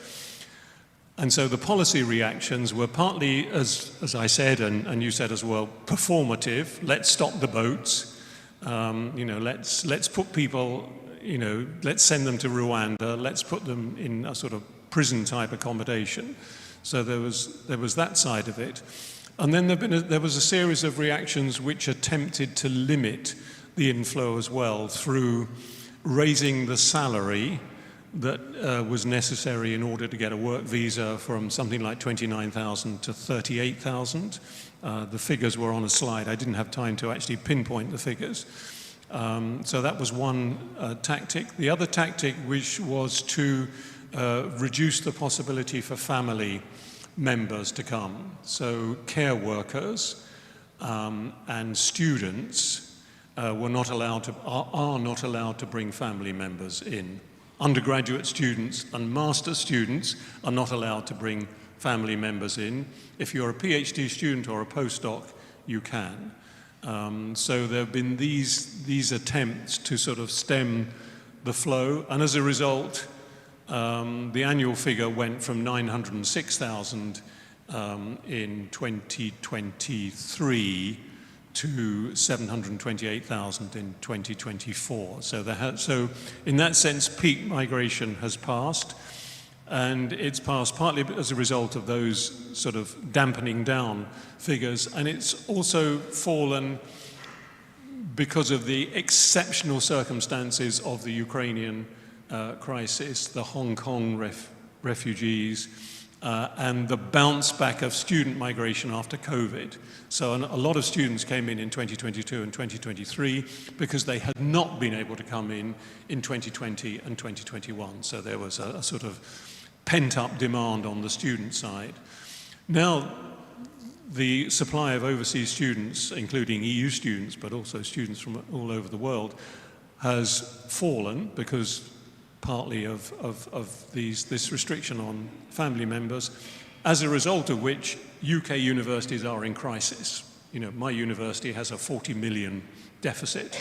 And so the policy reactions were partly, as I said, and you said as well, performative. Let's stop the boats. Let's put people, let's send them to Rwanda. Let's put them in a sort of prison-type accommodation. So there was that side of it. And then there was a series of reactions which attempted to limit the inflow as well through raising the salary that was necessary in order to get a work visa from something like 29,000 to 38,000. The figures were on a slide. I didn't have time to actually pinpoint the figures. So that was one tactic. The other tactic, which was to reduce the possibility for family members to come. So care workers and students are not allowed to bring family members in. Undergraduate students and master students are not allowed to bring family members in. If you're a PhD student or a postdoc, you can. So there have been these attempts to sort of stem the flow, and as a result, the annual figure went from 906,000 in 2023 to 728,000 in 2024. So in that sense, peak migration has passed, and it's passed partly as a result of those sort of dampening down figures, and it's also fallen because of the exceptional circumstances of the Ukrainian crisis, the Hong Kong refugees, and the bounce back of student migration after COVID. So a lot of students came in 2022 and 2023 because they had not been able to come in 2020 and 2021. So there was a sort of pent-up demand on the student side. Now, the supply of overseas students, including EU students, but also students from all over the world, has fallen because partly of this restriction on family members, as a result of which UK universities are in crisis. My university has a 40 million deficit,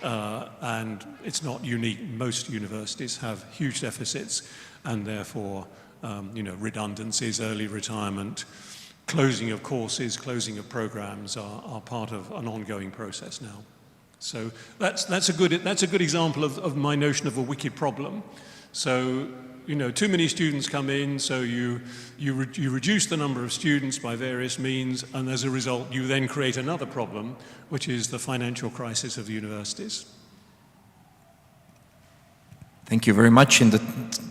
and it's not unique. Most universities have huge deficits, and therefore, redundancies, early retirement, closing of courses, closing of programs are part of an ongoing process now. So that's a good example of my notion of a wicked problem. So too many students come in, so you reduce the number of students by various means, and as a result, you then create another problem, which is the financial crisis of the universities. Thank you very much. In the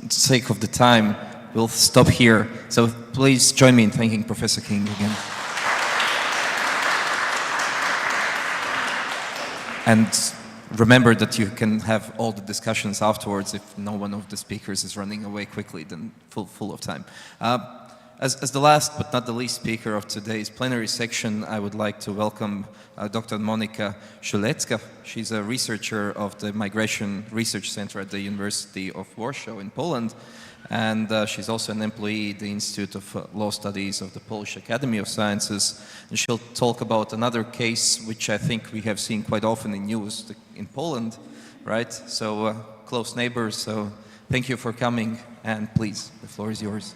sake of the time, we'll stop here. So please join me in thanking Professor King again. And remember that you can have all the discussions afterwards if no one of the speakers is running away quickly, then full of time. As the last but not the least speaker of today's plenary section, I would like to welcome Dr. Monika Szulecka. She's a researcher of the Migration Research Center at the University of Warsaw in Poland. And she's also an employee at the Institute of Law Studies of the Polish Academy of Sciences. And she'll talk about another case, which I think we have seen quite often in news in Poland, right? So close neighbors. So thank you for coming, and please, the floor is yours.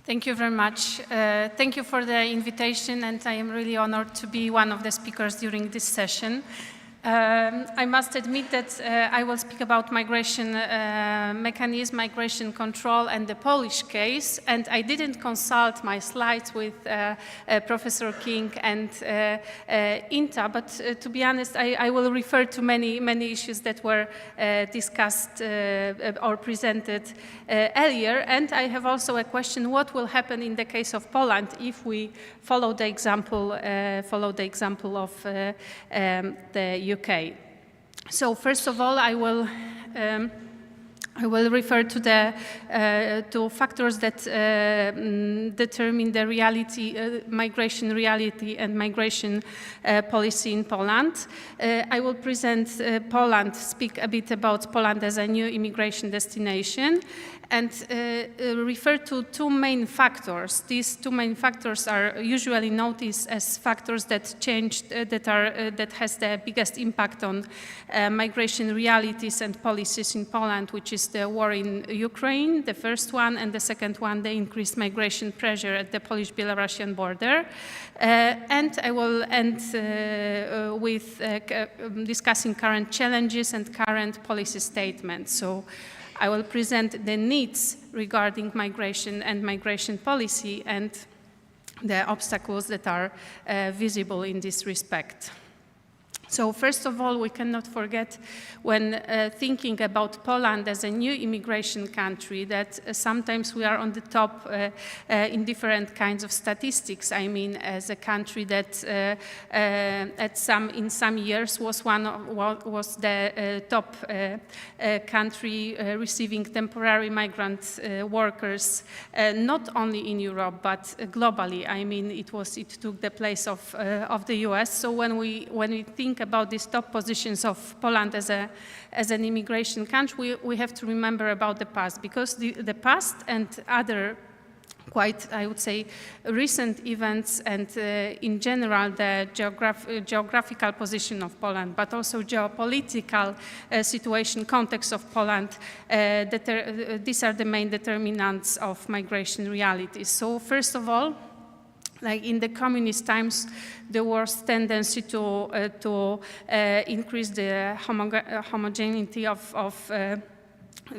Thank you very much. Thank you for the invitation, and I am really honored to be one of the speakers during this session. I must admit that I will speak about migration mechanism, migration control, and the Polish case, and I didn't consult my slides with Professor King and Inta, but to be honest, I will refer to many issues that were discussed or presented earlier, and I have also a question: what will happen in the case of Poland if we follow the example of the UK? So first of all, I I will refer to to factors that determine the reality, migration reality and migration policy in Poland. I will present Poland, speak a bit about Poland as a new immigration destination, and refer to two main factors. These two main factors are usually noticed as factors that changed, that has the biggest impact on migration realities and policies in Poland, which is the war in Ukraine, the first one, and the second one, the increased migration pressure at the Polish-Belarusian border. And I will end with discussing current challenges and current policy statements. So I will present the needs regarding migration and migration policy and the obstacles that are visible in this respect. So first of all, we cannot forget when thinking about Poland as a new immigration country that sometimes we are on the top in different kinds of statistics. I mean, as a country that in some years was was the top country receiving temporary migrant workers, not only in Europe but globally. I mean, it took the place of the US. So when we think about these top positions of Poland as an immigration country, we have to remember about the past, because the past and other quite, I would say, recent events and in general the geographical position of Poland, but also geopolitical situation, context of Poland, these are the main determinants of migration realities. So first of all, like in the communist times, there was tendency to increase the homogeneity of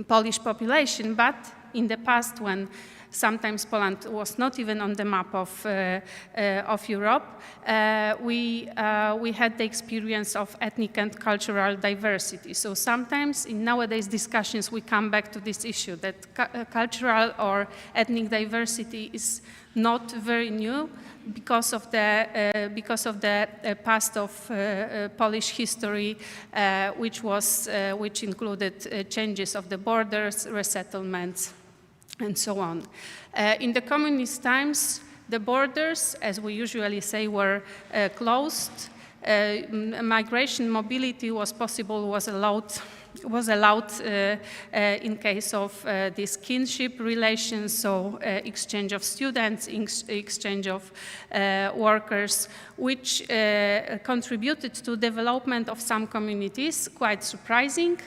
Polish population, but in the past, when sometimes Poland was not even on the map of Europe, we had the experience of ethnic and cultural diversity. So sometimes in nowadays discussions we come back to this issue that cultural or ethnic diversity is not very new because of the past of Polish history, which included changes of the borders, resettlements, and so on. In the communist times, the borders, as we usually say, were closed. Migration mobility was possible, was allowed in case of these kinship relations, so exchange of students, exchange of workers, which contributed to development of some communities, quite surprising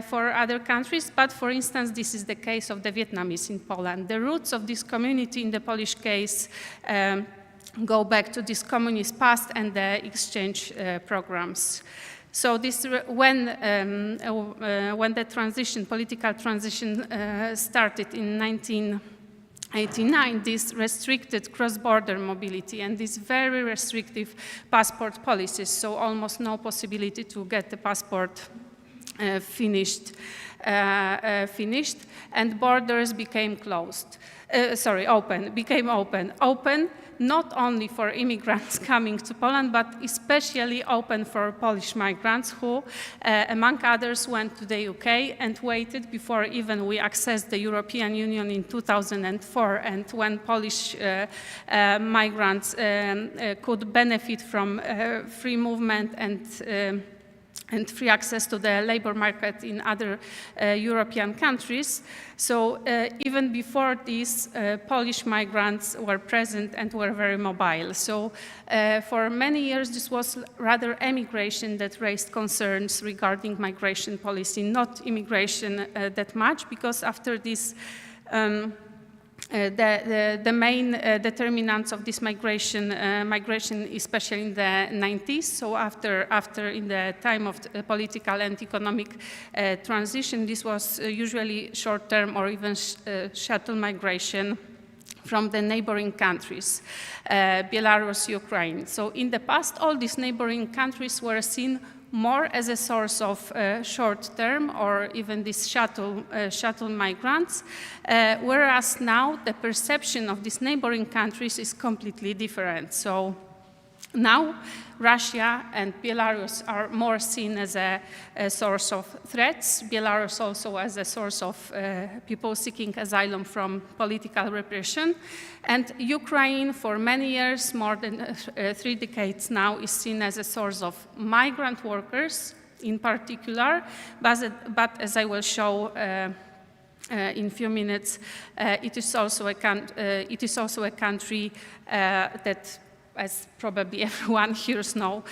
for other countries. But for instance, this is the case of the Vietnamese in Poland. The roots of this community in the Polish case go back to this communist past and the exchange programs. So this, when the political transition started in 1989, this restricted cross-border mobility and these very restrictive passport policies, so almost no possibility to get the passport finished, and borders became open not only for immigrants coming to Poland, but especially open for Polish migrants who, among others, went to the UK and waited before even we accessed the European Union in 2004, and when Polish migrants could benefit from free movement and free access to the labor market in other European countries. So even before this, Polish migrants were present and were very mobile. So for many years, this was rather emigration that raised concerns regarding migration policy, not immigration that much, because after this, the main determinants of this migration, especially in the 90s, so after in the time of the political and economic transition, this was usually short-term or even shuttle migration from the neighboring countries, Belarus, Ukraine. So in the past, all these neighboring countries were seen more as a source of short-term or even these shuttle migrants, whereas now the perception of these neighboring countries is completely different. So Now, Russia and Belarus are more seen as a source of threats. Belarus also as a source of people seeking asylum from political repression. And Ukraine, for many years, more than 3 decades now, is seen as a source of migrant workers in particular. But as I will show in a few minutes, it is also a country that, as probably everyone here knows,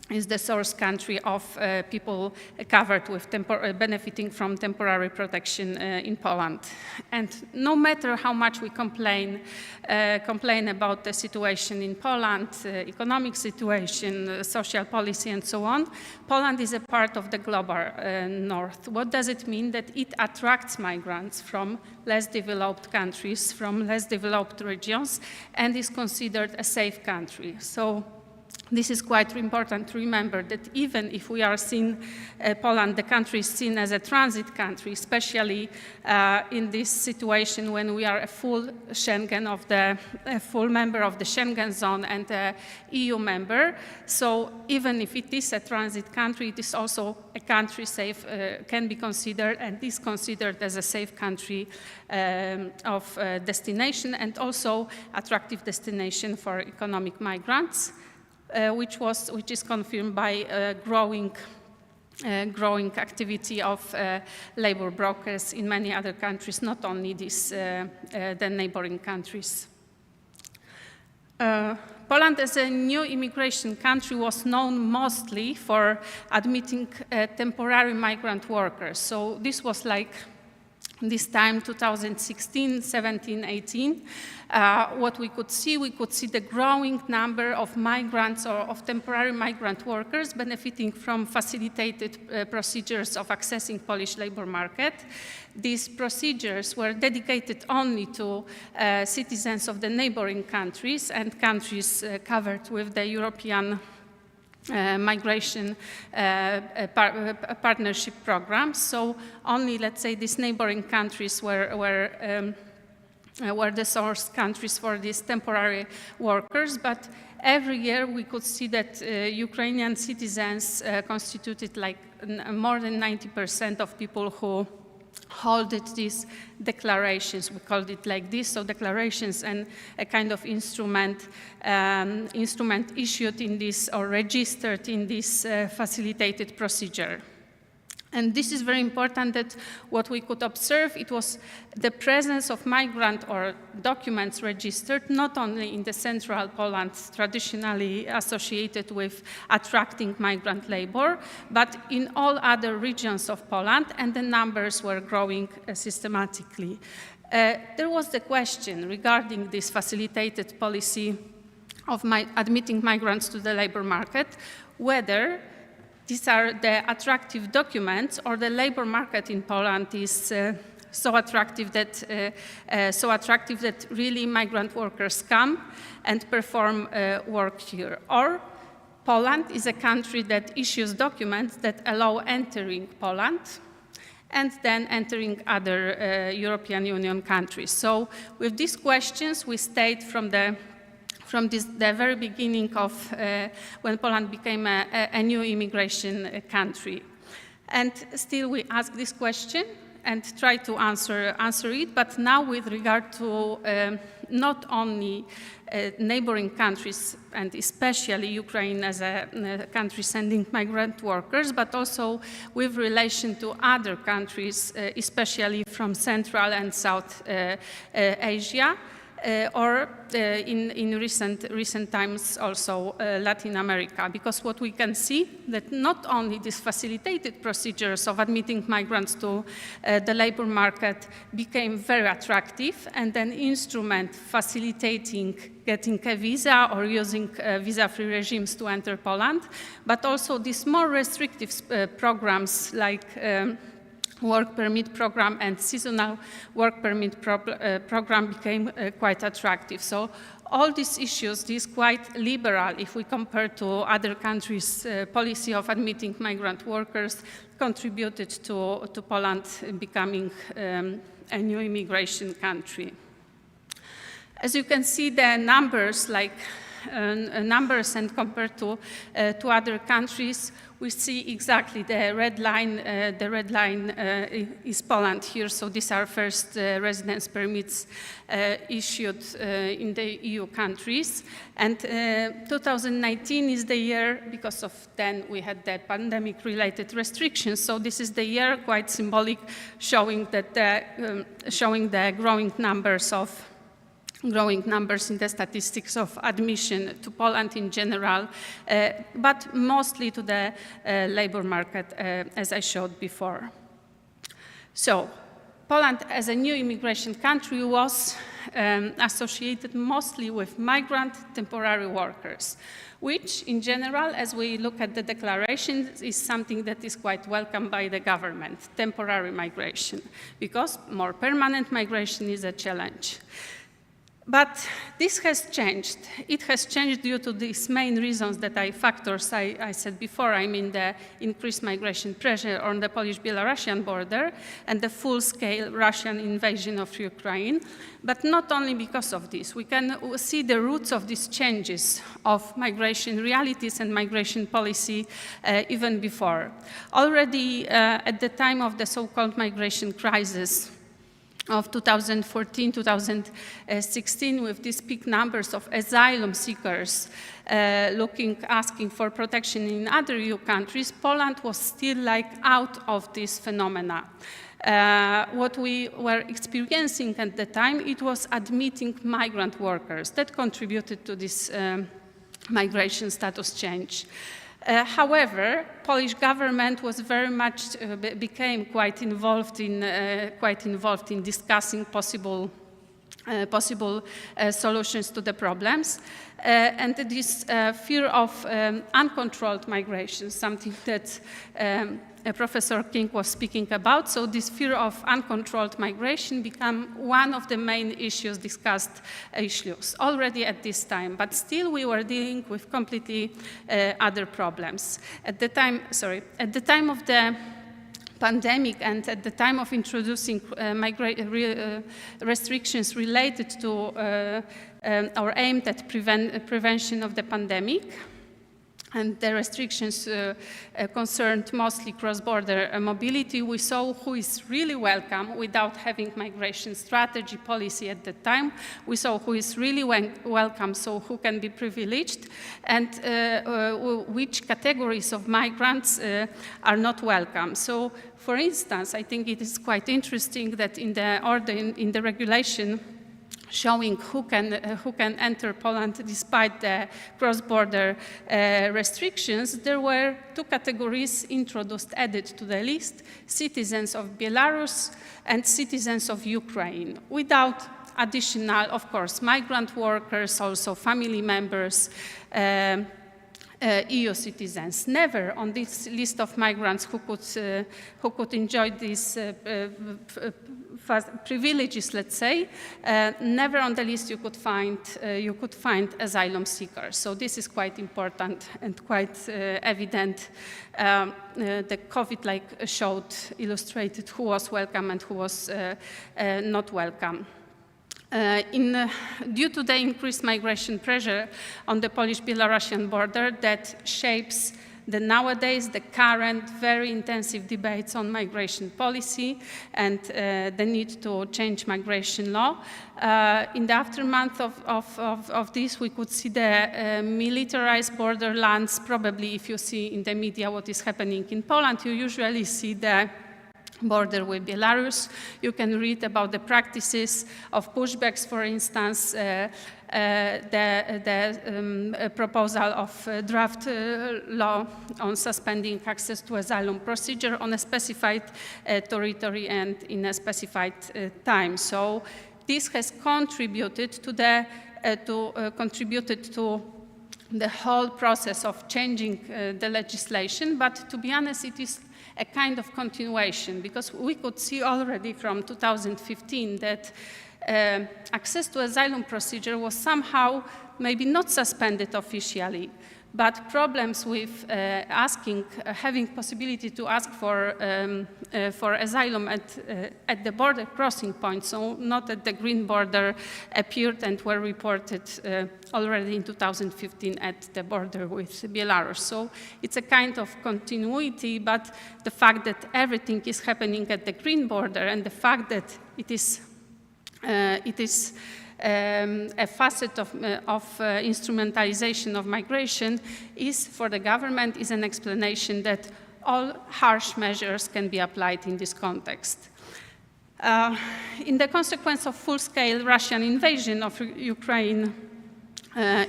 is the source country of people covered with benefiting from temporary protection in Poland. And no matter how much we complain about the situation in Poland, economic situation, social policy, and so on, Poland is a part of the global north. What does it mean? That it attracts migrants from less developed countries, from less developed regions, and is considered a safe country. So this is quite important to remember, that even if we are seen, Poland, the country is seen as a transit country, especially in this situation when we are a full member of the Schengen zone and a EU member. So even if it is a transit country, it is also a country safe, can be considered and is considered as a safe country of destination, and also attractive destination for economic migrants. Which is confirmed by growing activity of labor brokers in many other countries, not only the neighboring countries. Poland, as a new immigration country, was known mostly for admitting temporary migrant workers. So this was like this time, 2016, 17, 18, what we could see the growing number of migrants or of temporary migrant workers benefiting from facilitated procedures of accessing Polish labor market. These procedures were dedicated only to citizens of the neighboring countries and countries covered with the European migration partnership programs. So only, let's say, these neighboring countries were the source countries for these temporary workers. But every year we could see that Ukrainian citizens constituted like more than 90% of people who holded these declarations. We called it like this, so declarations and a kind of instrument issued in this or registered in this facilitated procedure. And this is very important, that what we could observe, it was the presence of migrant or documents registered not only in the central Poland, traditionally associated with attracting migrant labor, but in all other regions of Poland, and the numbers were growing systematically. There was the question regarding this facilitated policy of admitting migrants to the labor market, whether these are the attractive documents, or the labor market in Poland is so attractive that really migrant workers come and perform work here. Or Poland is a country that issues documents that allow entering Poland and then entering other European Union countries. So with these questions, we stayed from the very beginning of when Poland became a new immigration country. And still we ask this question and try to answer it, but now with regard to not only neighboring countries, and especially Ukraine as a country sending migrant workers, but also with relation to other countries, especially from Central and South Asia, or in recent times also Latin America, because what we can see that not only these facilitated procedures of admitting migrants to the labor market became very attractive and an instrument facilitating getting a visa or using visa-free regimes to enter Poland, but also these more restrictive programs like work permit program and seasonal work permit program became quite attractive. So all these issues, this quite liberal, if we compare to other countries' policy of admitting migrant workers, contributed to Poland becoming a new immigration country. As you can see, the numbers, like numbers and compared to other countries, we see exactly the red line. The red line is Poland here, so these are first residence permits issued in the EU countries. And 2019 is the year, because of then we had the pandemic-related restrictions, so this is the year, quite symbolic, showing the growing numbers in the statistics of admission to Poland in general, but mostly to the labor market, as I showed before. So, Poland as a new immigration country was associated mostly with migrant temporary workers, which in general, as we look at the declaration, is something that is quite welcomed by the government, temporary migration, because more permanent migration is a challenge. But this has changed. It has changed due to these main reasons factors I said before. I mean the increased migration pressure on the Polish-Belarusian border and the full-scale Russian invasion of Ukraine. But not only because of this. We can see the roots of these changes of migration realities and migration policy even before. Already at the time of the so-called migration crisis, of 2014-2016, with these peak numbers of asylum seekers asking for protection in other EU countries, Poland was still out of this phenomena. What we were experiencing at the time, it was admitting migrant workers that contributed to this migration status change. However, Polish government was very much became quite involved in discussing possible solutions to the problems, and this fear of uncontrolled migration, something that Professor King was speaking about. So this fear of uncontrolled migration became one of the main discussed issues already at this time, but still we were dealing with completely other problems. At the time of the pandemic and at the time of introducing restrictions related to or aimed at prevention of the pandemic, and the restrictions concerned mostly cross-border mobility, we saw who is really welcome without having migration strategy policy at the time. We saw who is really welcome, so who can be privileged, and which categories of migrants are not welcome. So, for instance, I think it is quite interesting that in the regulation showing who can enter Poland despite the cross-border restrictions, there were two categories added to the list: citizens of Belarus and citizens of Ukraine, without additional, of course, migrant workers, also family members, EU citizens. Never on this list of migrants who could enjoy these privileges, let's say, never on the list you could find asylum seekers. So this is quite important and quite evident. The COVID illustrated who was welcome and who was not welcome. Due to the increased migration pressure on the Polish-Belarusian border that shapes nowadays the current very intensive debates on migration policy and the need to change migration law. In the aftermath of this, we could see the militarized borderlands. Probably if you see in the media what is happening in Poland, you usually see the border with Belarus. You can read about the practices of pushbacks, for instance, the proposal of draft law on suspending access to asylum procedure on a specified territory and in a specified time. So this has contributed to the whole process of changing the legislation, but to be honest, it is a kind of continuation, because we could see already from 2015 that access to asylum procedure was somehow maybe not suspended officially, but problems with having possibility to ask for asylum at the border crossing point, so not at the green border, appeared and were reported already in 2015 at the border with Belarus. So it's a kind of continuity, but the fact that everything is happening at the green border and the fact that it is a facet of instrumentalization of migration is, for the government, is an explanation that all harsh measures can be applied in this context. In the consequence of full-scale Russian invasion of Ukraine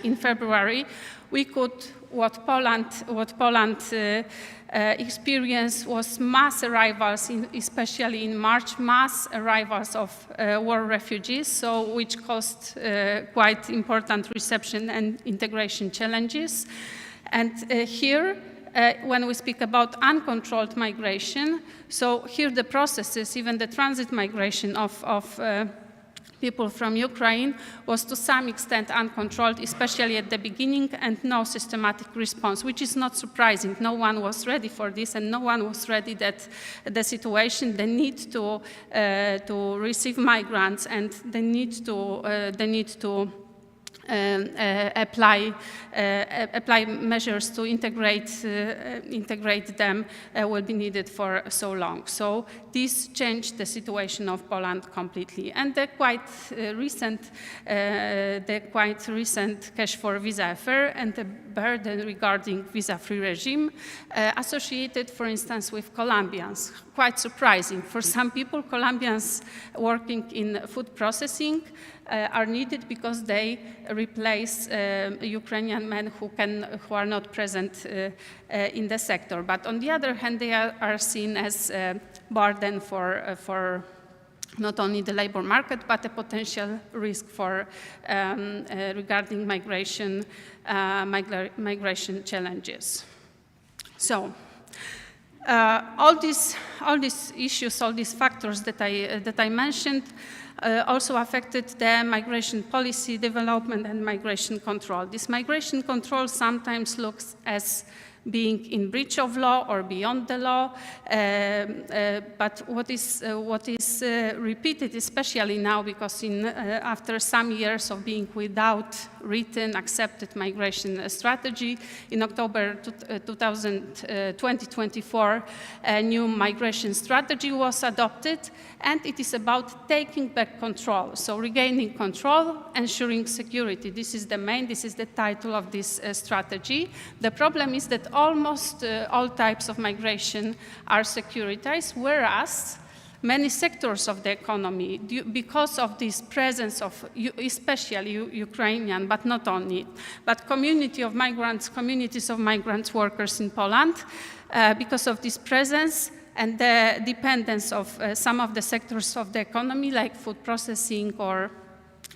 in February, we could, what Poland experienced was mass arrivals, especially in March, mass arrivals of war refugees, so which caused quite important reception and integration challenges. And here, when we speak about uncontrolled migration, so here the processes, even the transit migration of people from Ukraine was to some extent uncontrolled, especially at the beginning, and no systematic response, which is not surprising. No one was ready for this, and no one was ready that the situation, the need to receive migrants, and the need to apply measures to integrate them will be needed for so long. So this changed the situation of Poland completely. And the quite recent cash for visa affair and the burden regarding visa-free regime associated, for instance, with Colombians. Quite surprising. For some people, Colombians working in food processing are needed because they replace Ukrainian men who are not present in the sector. But on the other hand, they are seen as a burden for not only the labor market, but a potential risk for regarding migration challenges. So. All these issues, all these factors that I mentioned also affected the migration policy development and migration control. This migration control sometimes looks as being in breach of law or beyond the law, but what is repeated, especially now, because after some years of being without written, accepted migration strategy, in October 2024, a new migration strategy was adopted, and it is about taking back control, so regaining control, ensuring security. This is the title of this strategy. The problem is that almost all types of migration are securitized, whereas many sectors of the economy, because of this presence of especially Ukrainian, but not only, but communities of migrants workers in Poland, because of this presence and the dependence of some of the sectors of the economy, like food processing or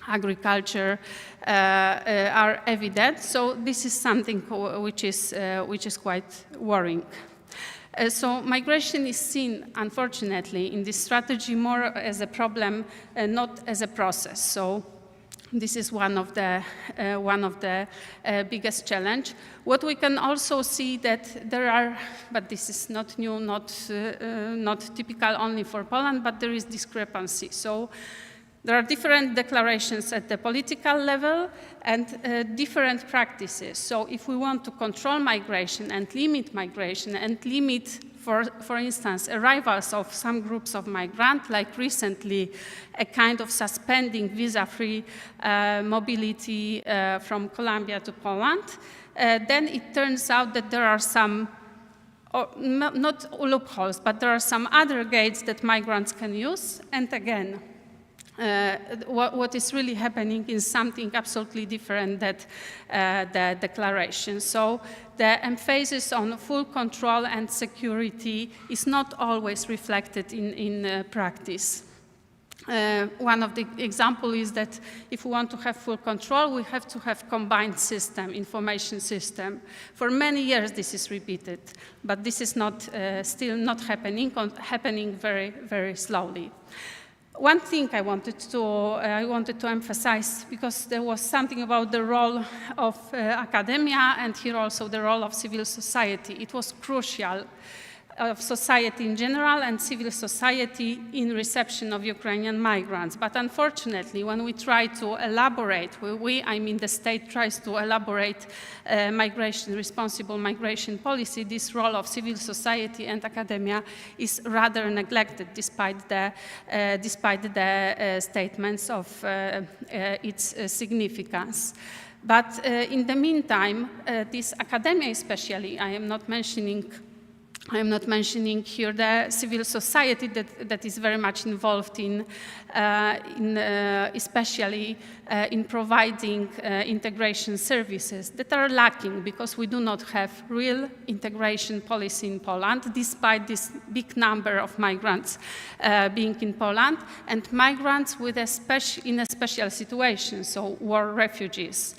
agriculture, are evident. So this is something which is quite worrying. So migration is seen, unfortunately, in this strategy more as a problem, not as a process. So this is one of the biggest challenge. What we can also see that there are, but this is not new, not typical only for Poland, but there is discrepancy. So there are different declarations at the political level and different practices. So if we want to control migration and limit, for instance, arrivals of some groups of migrants, like recently a kind of suspending visa-free mobility from Colombia to Poland, then it turns out that there are some, not loopholes, but there are some other gates that migrants can use. And again, what is really happening is something absolutely different than the declaration. So the emphasis on full control and security is not always reflected in practice. One of the examples is that if we want to have full control, we have to have combined system, information system. For many years this is repeated, but this is not, still not happening very, very slowly. One thing I wanted to emphasize, because there was something about the role of academia and here also the role of civil society. It was crucial of society in general and civil society in reception of Ukrainian migrants. But unfortunately, when we try to elaborate, I mean the state tries to elaborate responsible migration policy, this role of civil society and academia is rather neglected despite the statements of its significance. But in the meantime, this academia especially, I am not mentioning here the civil society that is very much involved especially in providing integration services that are lacking because we do not have real integration policy in Poland, despite this big number of migrants being in Poland, and migrants in a special situation, so war refugees,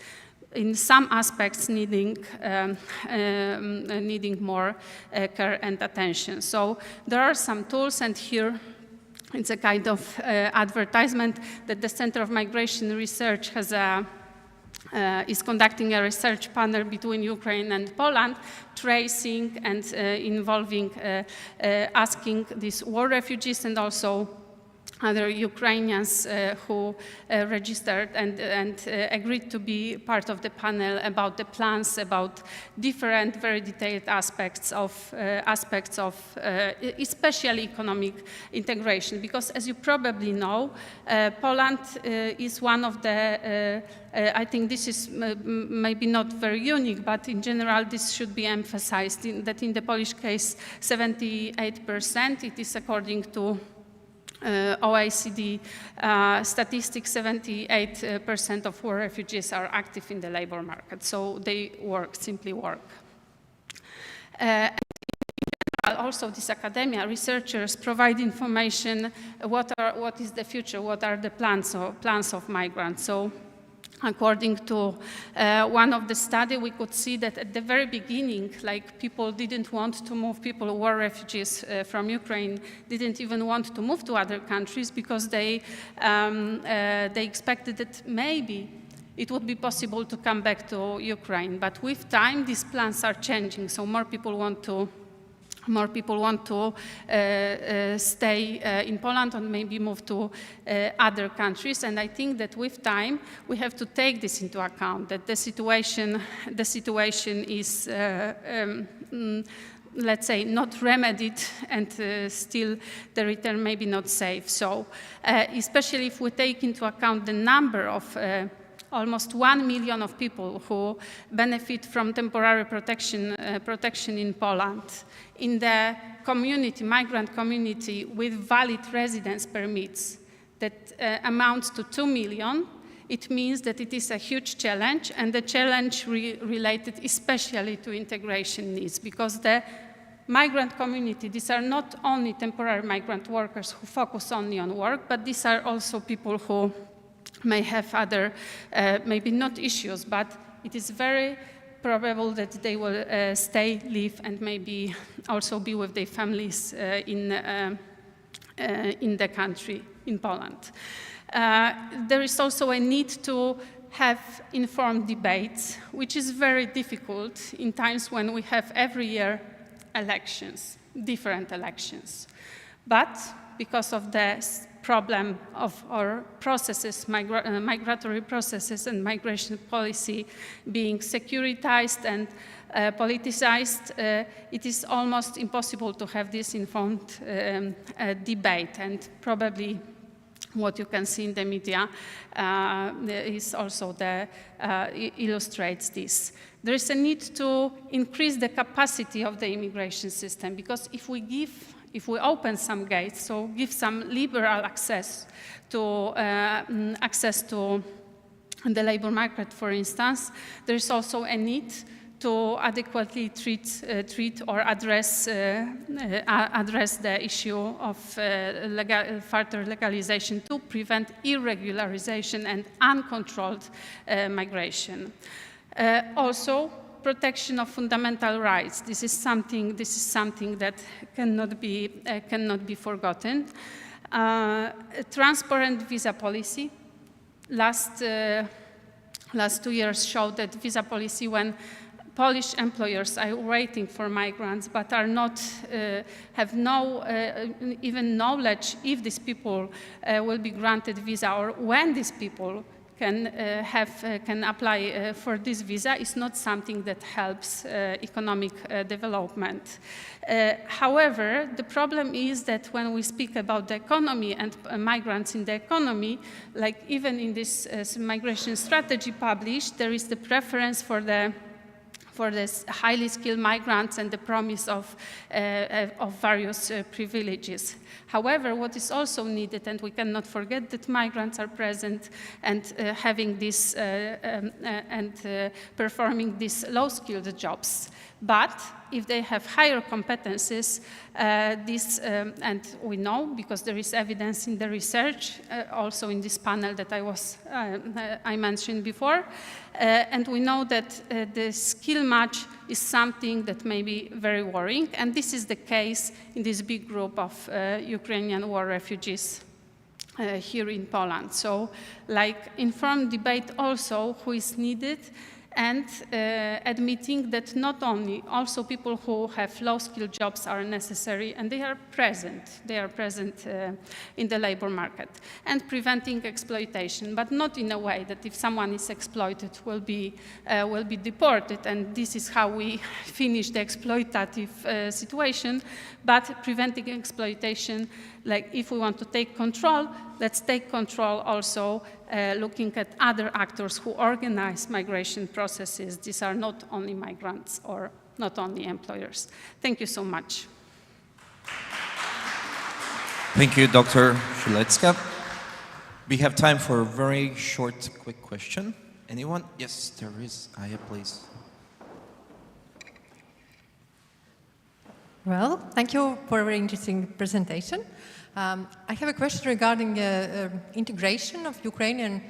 in some aspects needing more care and attention. So there are some tools, and here it's a kind of advertisement that the Center of Migration Research is conducting a research panel between Ukraine and Poland, tracing and involving, asking these war refugees and also other Ukrainians who registered and agreed to be part of the panel about the plans, about different, very detailed aspects of especially economic integration. Because as you probably know, Poland is one of the, I think this is maybe not very unique, but in general this should be emphasized, that in the Polish case, 78%, it is according to OECD statistics, 78% of war refugees are active in the labor market, so they simply work. Also, this academia researchers provide information. What is the future? What are the plans of migrants? So, according to one of the studies, we could see that at the very beginning, like people didn't want to move, people who were refugees from Ukraine didn't even want to move to other countries because they expected that maybe it would be possible to come back to Ukraine. But with time, these plans are changing, so more people want to stay in Poland and maybe move to other countries. And I think that with time, we have to take this into account, that the situation is, let's say, not remedied and still the return may be not safe. So especially if we take into account the number of almost 1 million of people who benefit from temporary protection in Poland, in the community, migrant community with valid residence permits that amounts to 2 million, it means that it is a huge challenge, and the challenge related especially to integration needs, because the migrant community, these are not only temporary migrant workers who focus only on work, but these are also people who may have other, maybe not issues, but it is very probable that they will stay, live, and maybe also be with their families in the country, in Poland. There is also a need to have informed debates, which is very difficult in times when we have every year elections, different elections. But because of the problem of our processes, migratory processes and migration policy being securitized and politicized, it is almost impossible to have this informed debate. And probably what you can see in the media is also illustrates this. There is a need to increase the capacity of the immigration system, because if we open some gates, so give some liberal access to the labor market, for instance, there is also a need to adequately treat or address the issue of further legalization to prevent irregularization and uncontrolled migration. Also, protection of fundamental rights. This is something that cannot be forgotten. A transparent visa policy. Last 2 years showed that visa policy, when Polish employers are waiting for migrants but are not, have no even knowledge if these people will be granted visa or when these people can apply for this visa, is not something that helps economic development. However, the problem is that when we speak about the economy and migrants in the economy, like even in this migration strategy published, there is the preference for the highly skilled migrants and the promise of various privileges. However, what is also needed, and we cannot forget that migrants are present and having this and performing these low-skilled jobs. But if they have higher competencies, and we know because there is evidence in the research, also in this panel that I mentioned before, and we know that the skill match is something that may be very worrying, and this is the case in this big group of Ukrainian war refugees here in Poland. So, like, informed debate also who is needed, and admitting that not only also people who have low-skilled jobs are necessary, and they are present in the labor market, and preventing exploitation, but not in a way that if someone is exploited will be deported, and this is how we finish the exploitative situation, but preventing exploitation, like if we want to take control, let's take control also looking at other actors who organize migration processes. These are not only migrants or not only employers. Thank you so much. Thank you, Dr. Szylecka. We have time for a very short, quick question. Anyone? Yes, there is. Aya, please. Well, thank you for a very interesting presentation. I have a question regarding integration of Ukrainian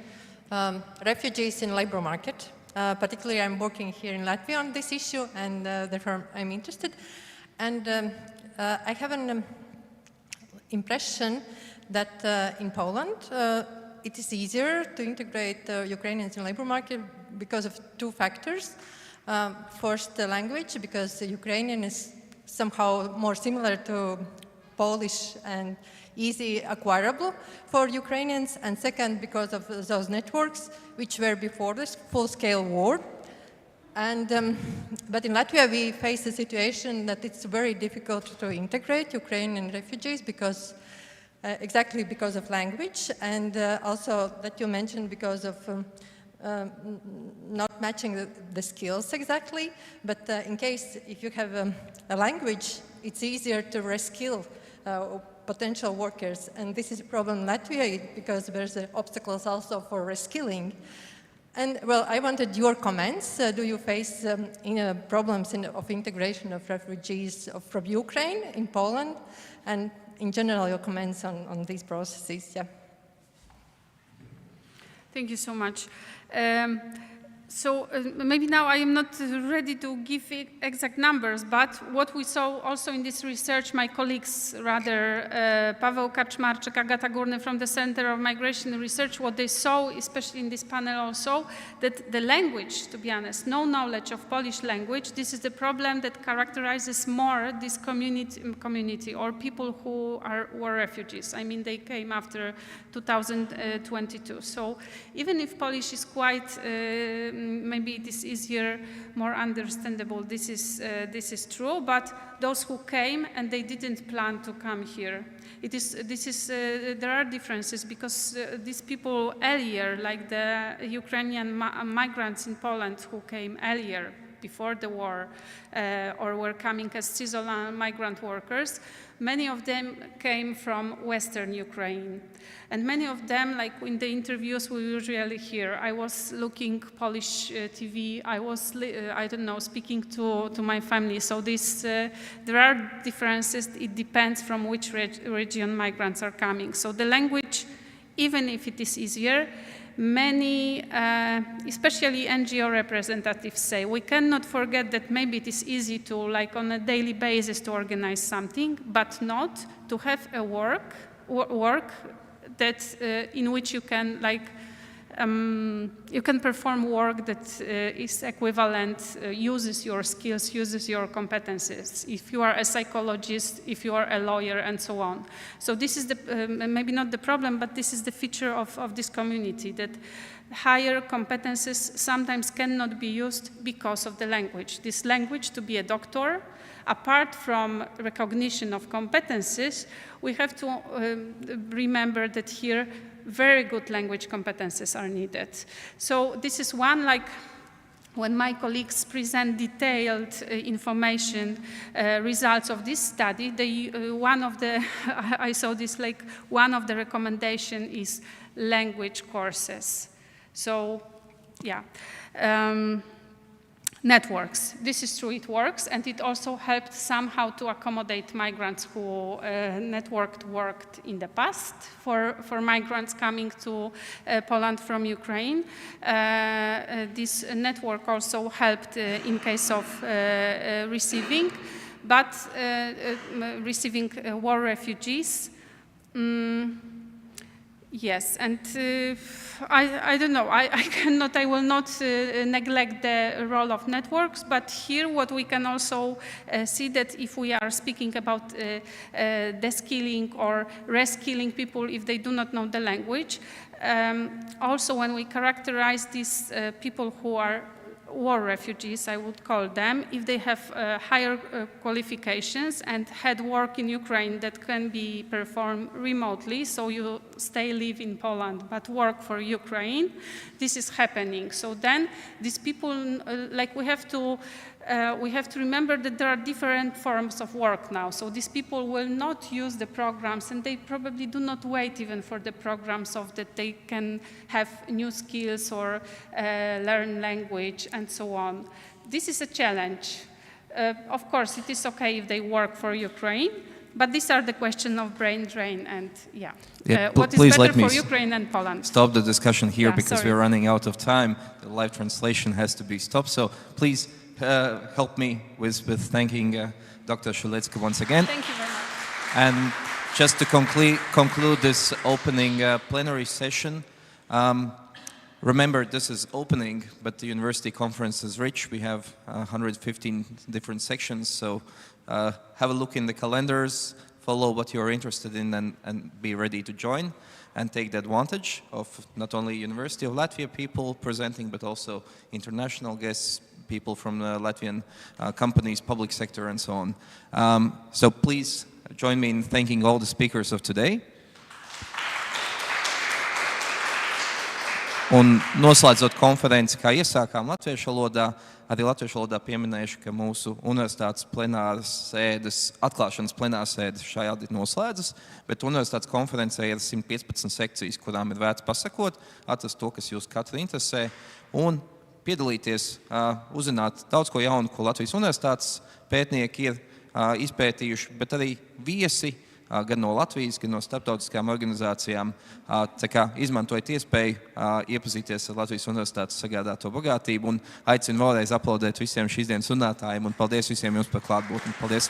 refugees in labor market. Particularly, I'm working here in Latvia on this issue, and therefore I'm interested. And I have an impression that in Poland, it is easier to integrate Ukrainians in labor market because of two factors. First, the language, because the Ukrainian is somehow more similar to Polish and easy acquirable for Ukrainians, and second, because of those networks which were before this full-scale war. And but in Latvia we face a situation that it's very difficult to integrate Ukrainian refugees because exactly because of language, and also that you mentioned because of not matching the skills exactly. But in case if you have a language, it's easier to reskill potential workers, and this is a problem in Latvia because there's obstacles also for reskilling. And well, I wanted your comments. Do you face problems of integration of refugees from Ukraine in Poland, and in general your comments on these processes? Yeah. Thank you so much. So maybe now I am not ready to give exact numbers, but what we saw also in this research, my colleagues, Paweł Kaczmarczyk, Agata Górny from the Center of Migration Research, what they saw, especially in this panel also, that the language, to be honest, no knowledge of Polish language, this is the problem that characterizes more this community or people who were refugees. I mean, they came after 2022. So even if Polish is quite maybe it is easier, more understandable. This is true. But those who came and they didn't plan to come here, there are differences because these people earlier, like the Ukrainian migrants in Poland who came earlier before the war or were coming as seasonal migrant workers, many of them came from Western Ukraine. And many of them, like in the interviews we usually hear, I was looking Polish TV, I was, I don't know, speaking to my family. So there are differences. It depends from which region migrants are coming. So the language, even if it is easier, many, especially NGO representatives say, we cannot forget that maybe it is easy to, like on a daily basis, to organize something, but not to have a work work that in which you can perform work that is equivalent, uses your skills, uses your competencies. If you are a psychologist, if you are a lawyer, and so on. So this is maybe not the problem, but this is the feature of this community, that higher competencies sometimes cannot be used because of the language. This language, to be a doctor, apart from recognition of competencies, we have to remember that here very good language competencies are needed. So this is one, like when my colleagues present detailed information, results of this study, I saw this, like one of the recommendation is language courses. So, yeah. Networks. This is true, it works, and it also helped somehow to accommodate migrants who worked in the past for migrants coming to Poland from Ukraine. This network also helped in case of receiving war refugees. Yes, and I don't know, I will not neglect the role of networks, but here what we can also see that if we are speaking about de-skilling or reskilling people if they do not know the language, also when we characterize these people who are war refugees, I would call them, if they have higher qualifications and had work in Ukraine that can be performed remotely, so you live in Poland, but work for Ukraine, this is happening. So then these people, we have to remember that there are different forms of work now. So these people will not use the programs, and they probably do not wait even for the programs of that they can have new skills or learn language and so on. This is a challenge. Of course, it is okay if they work for Ukraine, but these are the question of brain drain and what is better for Ukraine and Poland. Stop the discussion here because we're running out of time. The live translation has to be stopped. So please help me with thanking Dr. Shulecka once again. Thank you very much. And just to conclude this opening plenary session, remember this is opening, but the university conference is rich. We have 115 different sections, so have a look in the calendars, follow what you're interested in, and be ready to join and take the advantage of not only University of Latvia people presenting, but also international guests, people from the Latvian companies, public sector, and so on. So please join me in thanking all the speakers of today. Un noslēdzot konferenci, kā iesākām latviešu valodā, arī latviešu valodā pieminēšu, ka mūsu universitātes plenārsēdes, atklāšanas plenārsēde šajādi noslēdzas, bet universitātes konferencē ir 115 sekcijas, kurām ir vērts pasakot, atrast to, kas jūs katru interesē, un piedalīties, uzzināt daudz ko jaunu, ko Latvijas universitātes pētnieki ir izpētījuši, bet arī viesi, gan no Latvijas, gan no starptautiskām organizācijām. Tā kā izmantojiet iespēju iepazīties ar Latvijas universitātes sagādāto bagātību un aicinu vēlreiz aplaudēt visiem šīs dienas runātājiem un paldies visiem jums par klātbūtni. Paldies!